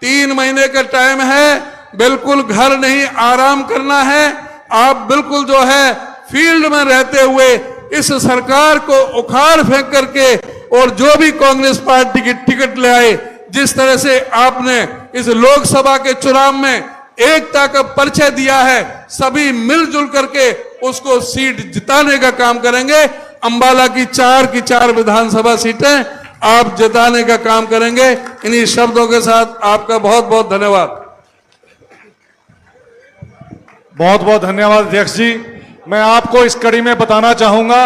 3 महीने का टाइम है, बिल्कुल घर नहीं, आराम करना है। आप बिल्कुल जो है फील्ड में रहते हुए इस सरकार को उखाड़ फेंक करके और जो भी कांग्रेस पार्टी की टिकट ले आए, जिस तरह से आपने इस लोकसभा के चुनाव में एकता का परिचय दिया है, सभी मिलजुल करके उसको सीट जिताने का काम करेंगे। अंबाला की 4 विधानसभा सीटें आप जिताने का काम करेंगे। इन्हीं शब्दों के साथ आपका बहुत बहुत धन्यवाद। बहुत बहुत धन्यवाद अध्यक्ष जी। मैं आपको इस कड़ी में बताना चाहूंगा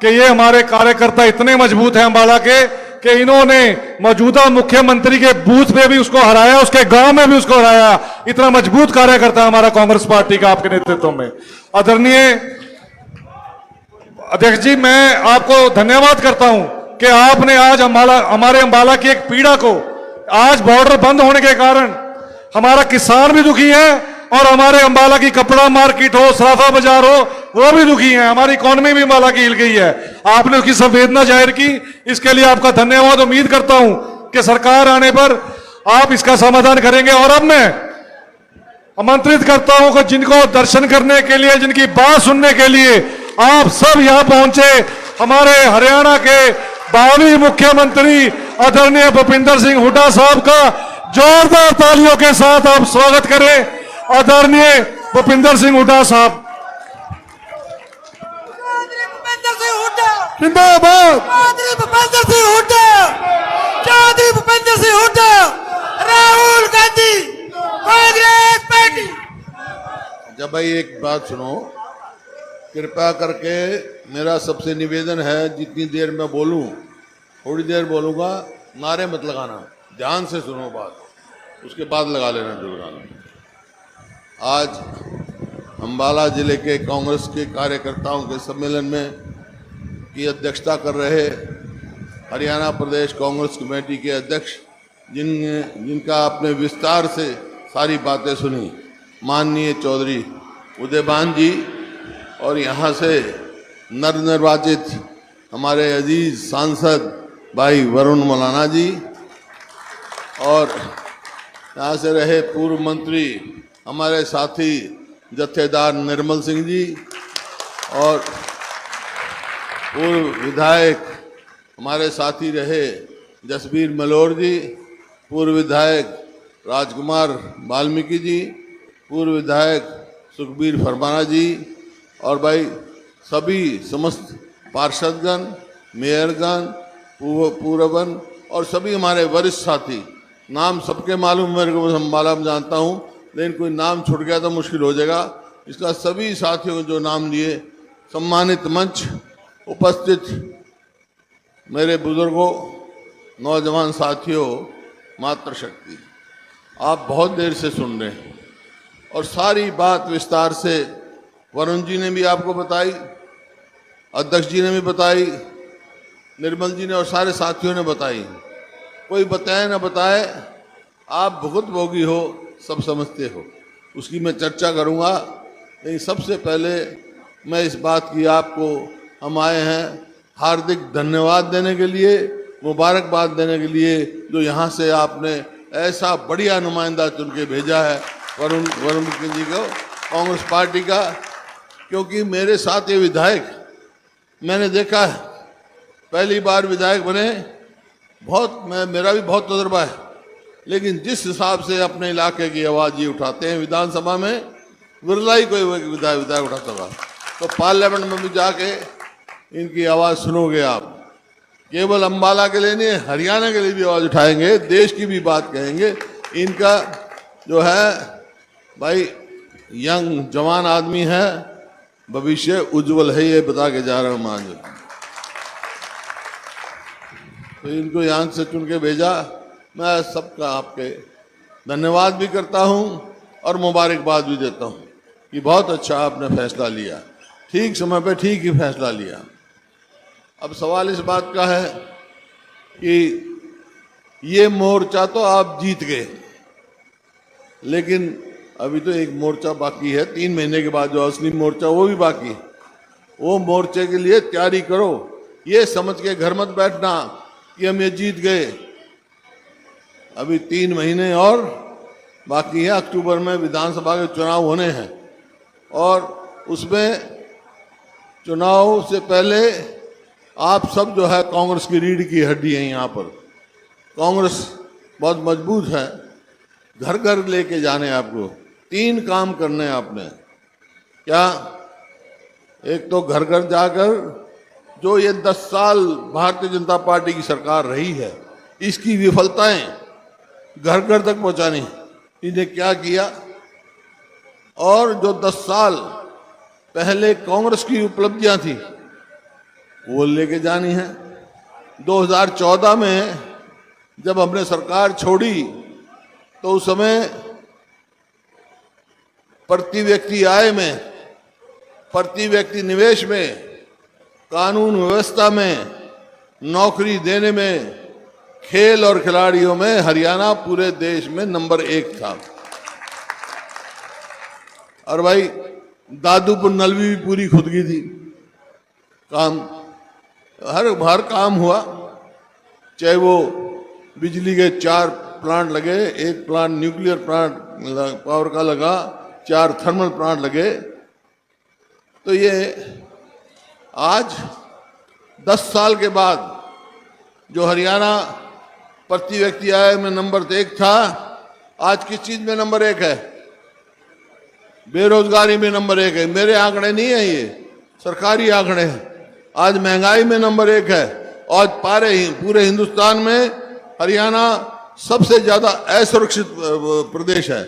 कि ये हमारे कार्यकर्ता इतने मजबूत हैं अंबाला के कि इन्होंने मौजूदा मुख्यमंत्री के बूथ पे भी उसको हराया, उसके गांव में भी उसको हराया। इतना मजबूत कार्यकर्ता हमारा कांग्रेस पार्टी का आपके नेतृत्व में। आदरणीय अध्यक्ष जी, मैं आपको धन्यवाद करता हूं कि आपने आज हमारे अंबाला की एक पीड़ा को, आज बॉर्डर बंद होने के कारण हमारा किसान भी दुखी है और हमारे अंबाला की कपड़ा मार्केट हो, सराफा बाजार हो, वो भी दुखी है। हमारी इकोनॉमी भी अंबाला की हिल गई है। आपने उसकी संवेदना जाहिर की, इसके लिए आपका धन्यवाद। उम्मीद करता हूं कि सरकार आने पर आप इसका समाधान करेंगे। और अब मैं आमंत्रित करता हूं कि जिनको दर्शन करने के लिए, जिनकी बात सुनने के लिए आप सब यहां पहुंचे, हमारे हरियाणा के भावी मुख्यमंत्री आदरणीय भूपिंदर सिंह हुड्डा साहब का जोरदार तालियों के साथ आप स्वागत करें। आदरणीय भूपिंदर सिंह हुड्डा साहब। भूपेंद्र सिंह हुड्डा जिंदाबाद। भूपेंद्र सिंह हुड्डा, चौधरी भूपेंद्र सिंह हुड्डा, राहुल गांधी, कांग्रेस पार्टी। जब भाई एक बात सुनो, कृपया करके मेरा सबसे निवेदन है, जितनी देर मैं बोलूं थोड़ी देर बोलूंगा, नारे मत लगाना, ध्यान से सुनो बात, उसके बाद लगा लेना जुर्माना। आज अंबाला जिले के कांग्रेस के कार्यकर्ताओं के सम्मेलन में की अध्यक्षता कर रहे हरियाणा प्रदेश कांग्रेस कमेटी के अध्यक्ष, जिनका आपने विस्तार से सारी बातें सुनी, माननीय चौधरी उदयभान जी, और यहाँ से नवनिर्वाचित हमारे अजीज सांसद भाई वरुण मौलाना जी, और यहाँ से रहे पूर्व मंत्री हमारे साथी जत्थेदार निर्मल सिंह जी, और पूर्व विधायक हमारे साथी रहे जसबीर मलोर जी, पूर्व विधायक राजकुमार वाल्मीकि जी, पूर्व विधायक सुखबीर फरमाना जी, और भाई सभी समस्त पार्षदगण, मेयरगण, पूर्वगण और सभी हमारे वरिष्ठ साथी, नाम सबके मालूम मेरे को, अंबाला में जानता हूँ, लेकिन कोई नाम छूट गया तो मुश्किल हो जाएगा। इसका सभी साथियों जो नाम लिए, सम्मानित मंच उपस्थित मेरे बुजुर्गों, नौजवान साथियों, मातृशक्ति, आप बहुत देर से सुन रहे हैं और सारी बात विस्तार से वरुण जी ने भी आपको बताई, अध्यक्ष जी ने भी बताई, निर्मल जी ने और सारे साथियों ने बताई। कोई बताए ना बताए, आप भुगत भोगी हो, सब समझते हो, उसकी मैं चर्चा करूंगा। लेकिन सबसे पहले मैं इस बात की आपको, हम आए हैं हार्दिक धन्यवाद देने के लिए, मुबारकबाद देने के लिए, जो यहाँ से आपने ऐसा बढ़िया नुमाइंदा चुन के भेजा है वरुण जी को, कांग्रेस पार्टी का। क्योंकि मेरे साथ ये विधायक मैंने देखा है, पहली बार विधायक बने, मेरा भी बहुत तजुर्बा है, लेकिन जिस हिसाब से अपने इलाके की आवाज़ ये उठाते हैं विधानसभा में, विरला ही कोई विधायक उठाता था। तो पार्लियामेंट में भी जाके इनकी आवाज सुनोगे आप। केवल अंबाला के लिए नहीं, हरियाणा के लिए भी आवाज उठाएंगे, देश की भी बात कहेंगे। इनका जो है भाई यंग जवान आदमी है, भविष्य उज्जवल है, ये बता के जा रहा हूं आज। तो इनको यहाँ से चुन के भेजा, मैं सबका आपके धन्यवाद भी करता हूं और मुबारकबाद भी देता हूं कि बहुत अच्छा आपने फैसला लिया, ठीक समय पे ठीक ही फैसला लिया। अब सवाल इस बात का है कि ये मोर्चा तो आप जीत गए, लेकिन अभी तो एक मोर्चा बाकी है, 3 महीने के बाद जो असली मोर्चा वो भी बाकी है। वो मोर्चे के लिए तैयारी करो, ये समझ के घर मत बैठना कि हम ये जीत गए। अभी 3 महीने और बाकी है, अक्टूबर में विधानसभा के चुनाव होने हैं और उसमें चुनाव से पहले आप सब जो है कांग्रेस की रीढ़ की हड्डी है। यहाँ पर कांग्रेस बहुत मजबूत है, घर घर लेके जाने आपको 3 काम करने आपने। क्या? एक तो घर घर जाकर जो ये 10 साल भारतीय जनता पार्टी की सरकार रही है, इसकी विफलताएं घर घर तक पहुंचानी, इन्हें क्या किया, और जो 10 साल पहले कांग्रेस की उपलब्धियां थी वो लेके जानी है। 2014 में जब हमने सरकार छोड़ी तो उस समय प्रति व्यक्ति आय में, प्रति व्यक्ति निवेश में, कानून व्यवस्था में, नौकरी देने में, खेल और खिलाड़ियों में हरियाणा पूरे देश में नंबर 1 था। और भाई दादूपुर नलवी भी पूरी खुद की थी, काम हर काम हुआ, चाहे वो बिजली के 4 प्लांट लगे, 1 प्लांट न्यूक्लियर प्लांट पावर का लगा, 4 थर्मल प्लांट लगे। तो ये आज 10 साल के बाद जो हरियाणा प्रति व्यक्ति आय में नंबर 1 था, आज किस चीज में नंबर 1 है? बेरोजगारी में नंबर 1 है। मेरे आंकड़े नहीं है, ये सरकारी आंकड़े हैं। आज महंगाई में नंबर 1 है और पूरे हिंदुस्तान में हरियाणा सबसे ज्यादा असुरक्षित प्रदेश है।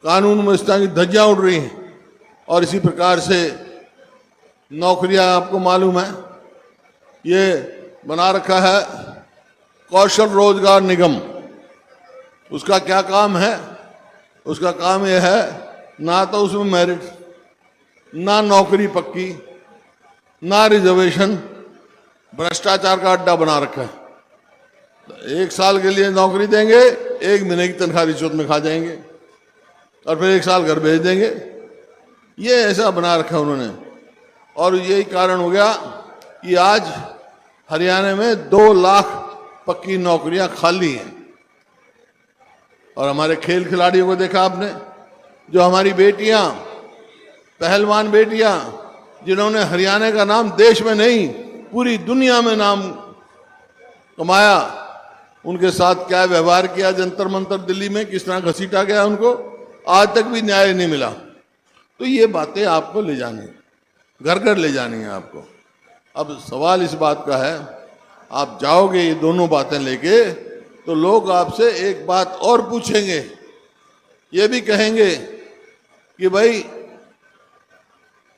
कानून व्यवस्था की धज्जियां उड़ रही हैं। और इसी प्रकार से नौकरियां, आपको मालूम है ये बना रखा है कौशल रोजगार निगम। उसका क्या काम है? उसका काम यह है, ना तो उसमें मेरिट, ना नौकरी पक्की, ना रिजर्वेशन, भ्रष्टाचार का अड्डा बना रखा है। 1 साल के लिए नौकरी देंगे, 1 महीने की तनख्वाह रिश्वत में खा जाएंगे और फिर 1 साल घर भेज देंगे। ये ऐसा बना रखा उन्होंने। और यही कारण हो गया कि आज हरियाणा में 2 लाख पक्की नौकरियां खाली हैं। और हमारे खेल खिलाड़ियों को देखा आपने, जो हमारी बेटियां, पहलवान बेटियां, जिन्होंने हरियाणा का नाम देश में नहीं पूरी दुनिया में नाम कमाया, उनके साथ क्या व्यवहार किया जंतर मंतर दिल्ली में, किस तरह घसीटा गया उनको, आज तक भी न्याय नहीं मिला। तो ये बातें आपको ले जानी है, घर घर ले जानी है आपको। अब सवाल इस बात का है, आप जाओगे ये दोनों बातें लेके तो लोग आपसे एक बात और पूछेंगे, ये भी कहेंगे कि भाई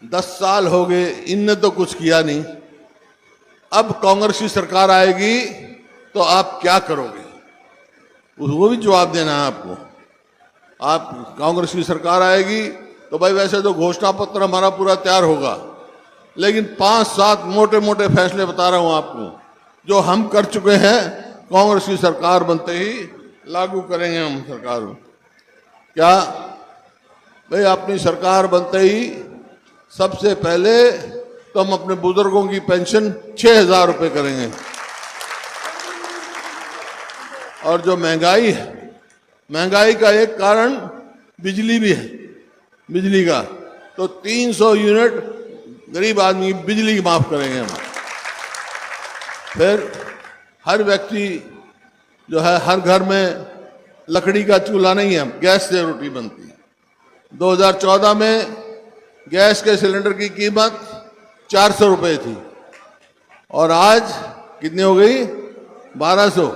10 साल हो गए, इनने तो कुछ किया नहीं, अब कांग्रेस की सरकार आएगी तो आप क्या करोगे? वो भी जवाब देना है आपको। आप कांग्रेस की सरकार आएगी तो भाई वैसे तो घोषणा पत्र हमारा पूरा तैयार होगा, लेकिन 5-7 मोटे मोटे फैसले बता रहा हूं आपको जो हम कर चुके हैं, कांग्रेस की सरकार बनते ही लागू करेंगे हम सरकार। क्या भाई? अपनी सरकार बनते ही सबसे पहले तो हम अपने बुजुर्गों की पेंशन 6,000 रुपए करेंगे। और जो महंगाई है, महंगाई का एक कारण बिजली भी है, बिजली का तो 300 यूनिट गरीब आदमी की बिजली की माफ करेंगे हम। फिर हर व्यक्ति जो है, हर घर में लकड़ी का चूल्हा नहीं है, गैस से रोटी बनती है। 2014 में गैस के सिलेंडर की कीमत 400 रुपए थी और आज कितनी हो गई? 1200।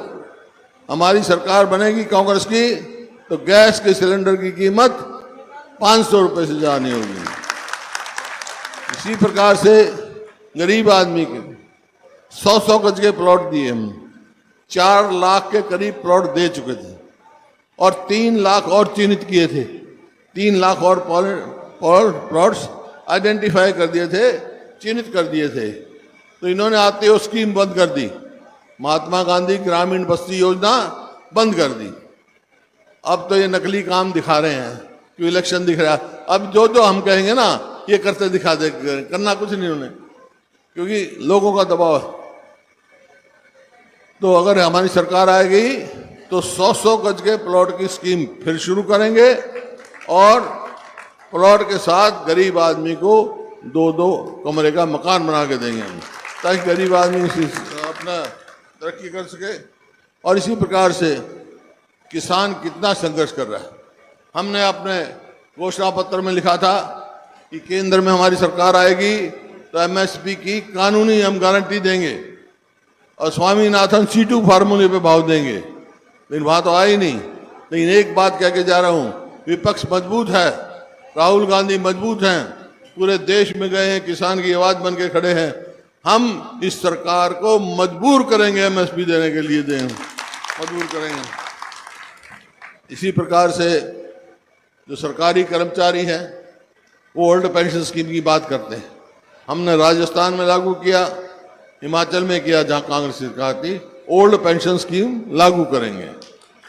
हमारी सरकार बनेगी कांग्रेस की तो गैस के सिलेंडर की कीमत 500 रुपए से ज्यादा नहीं होगी। इसी प्रकार से गरीब आदमी के 100-100 गज के प्लॉट दिए हम, 4 लाख के करीब प्लॉट दे चुके थे और 3 लाख और चिन्हित किए थे। 3 लाख और प्लॉट्स आइडेंटिफाई कर दिए थे, चिन्हित कर दिए थे। तो इन्होंने आते हुए स्कीम बंद कर दी, महात्मा गांधी ग्रामीण बस्ती योजना बंद कर दी। अब तो ये नकली काम दिखा रहे हैं कि इलेक्शन दिख रहा है। अब जो जो हम कहेंगे ना ये करते दिखा दे, करना कुछ नहीं उन्हें, क्योंकि लोगों का दबाव है। तो अगर हमारी सरकार आएगी तो 100-100 गज के प्लॉट की स्कीम फिर शुरू करेंगे और प्लॉट के साथ गरीब आदमी को 2-2 कमरे का मकान बना के देंगे हम, ताकि गरीब आदमी अपना तरक्की कर सके। और इसी प्रकार से किसान कितना संघर्ष कर रहा है। हमने अपने घोषणा पत्र में लिखा था कि केंद्र में हमारी सरकार आएगी तो एमएसपी की कानूनी हम गारंटी देंगे और स्वामीनाथन C2 फार्मूले पे भाव देंगे, लेकिन वहां तो आई नहीं। लेकिन एक बात कह के जा रहा हूं, विपक्ष मजबूत है, राहुल गांधी मजबूत हैं, पूरे देश में गए हैं, किसान की आवाज बन के खड़े हैं। हम इस सरकार को मजबूर करेंगे एमएसपी देने के लिए, मजबूर करेंगे। इसी प्रकार से जो सरकारी कर्मचारी हैं वो ओल्ड पेंशन स्कीम की बात करते हैं। हमने राजस्थान में लागू किया, हिमाचल में किया जहां कांग्रेस सरकार थी, ओल्ड पेंशन स्कीम लागू करेंगे।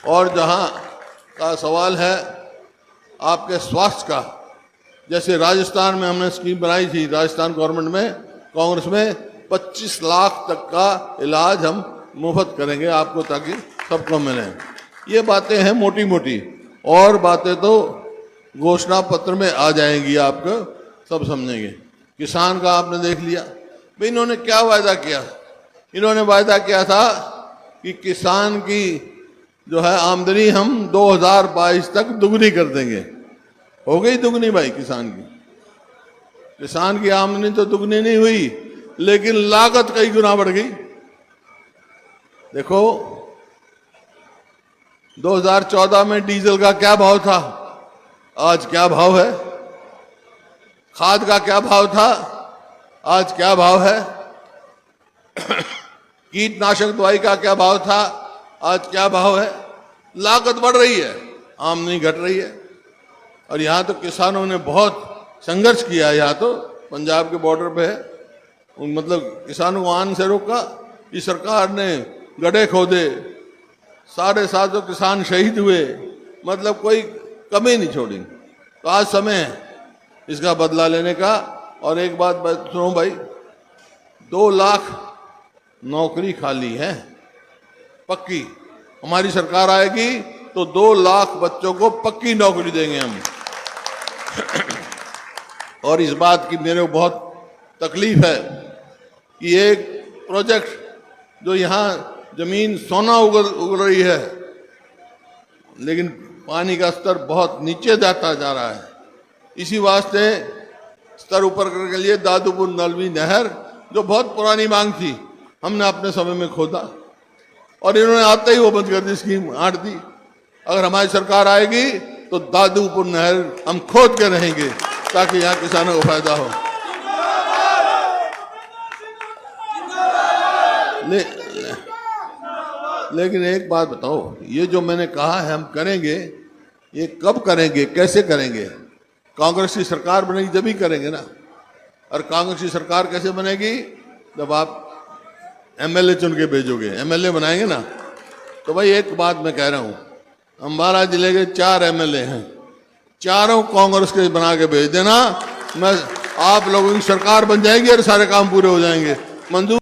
और जहां का सवाल है आपके स्वास्थ्य का, जैसे राजस्थान में हमने स्कीम बनाई थी, राजस्थान गवर्नमेंट में कांग्रेस में 25 लाख तक का इलाज हम मुफ्त करेंगे आपको, ताकि सबको मिले। ये बातें हैं मोटी मोटी, और बातें तो घोषणा पत्र में आ जाएंगी, आपको सब समझेंगे। किसान का आपने देख लिया भाई, इन्होंने क्या वायदा किया। इन्होंने वायदा किया था कि किसान की जो है आमदनी हम 2022 तक दुगनी कर देंगे। हो गई दुगनी भाई किसान की? किसान की आमदनी तो दुगनी नहीं हुई, लेकिन लागत कई गुना बढ़ गई। देखो 2014 में डीजल का क्या भाव था, आज क्या भाव है। खाद का क्या भाव था, आज क्या भाव है। कीटनाशक दवाई का क्या भाव था, आज क्या भाव है। लागत बढ़ रही है, आमदनी घट रही है। और यहाँ तो किसानों ने बहुत संघर्ष किया। यहाँ तो पंजाब के बॉर्डर पे है, मतलब किसानों को आन से रोका। इस सरकार ने गड्ढे खोदे, 750 किसान शहीद हुए, मतलब कोई कमी नहीं छोड़ी। तो आज समय है इसका बदला लेने का। और एक बात सुनो भाई, 2 लाख नौकरी खाली है पक्की। हमारी सरकार आएगी तो 2 लाख बच्चों को पक्की नौकरी देंगे हम। और इस बात की मेरे को बहुत तकलीफ है कि एक प्रोजेक्ट जो यहाँ जमीन सोना उग रही है, लेकिन पानी का स्तर बहुत नीचे जाता जा रहा है। इसी वास्ते स्तर ऊपर करने के लिए दादूपुर नलवी नहर, जो बहुत पुरानी मांग थी, हमने अपने समय में खोदा और इन्होंने आते ही वो बंद कर दी, स्कीम आट दी। अगर हमारी सरकार आएगी तो दादूपुर नहर हम खोद के रहेंगे, ताकि यहाँ किसानों को फायदा हो। लेकिन एक बात बताओ, ये जो मैंने कहा है हम करेंगे, ये कब करेंगे, कैसे करेंगे? कांग्रेस की सरकार बनेगी जब ही करेंगे ना। और कांग्रेस की सरकार कैसे बनेगी? जब आप एमएलए चुन के भेजोगे, एमएलए बनाएंगे ना। तो भाई एक बात मैं कह रहा हूं, अम्बाला जिले के 4 एमएलए हैं, चारों कांग्रेस के बना के भेज देना। मैं आप लोगों की सरकार बन जाएगी और सारे काम पूरे हो जाएंगे। मंजूर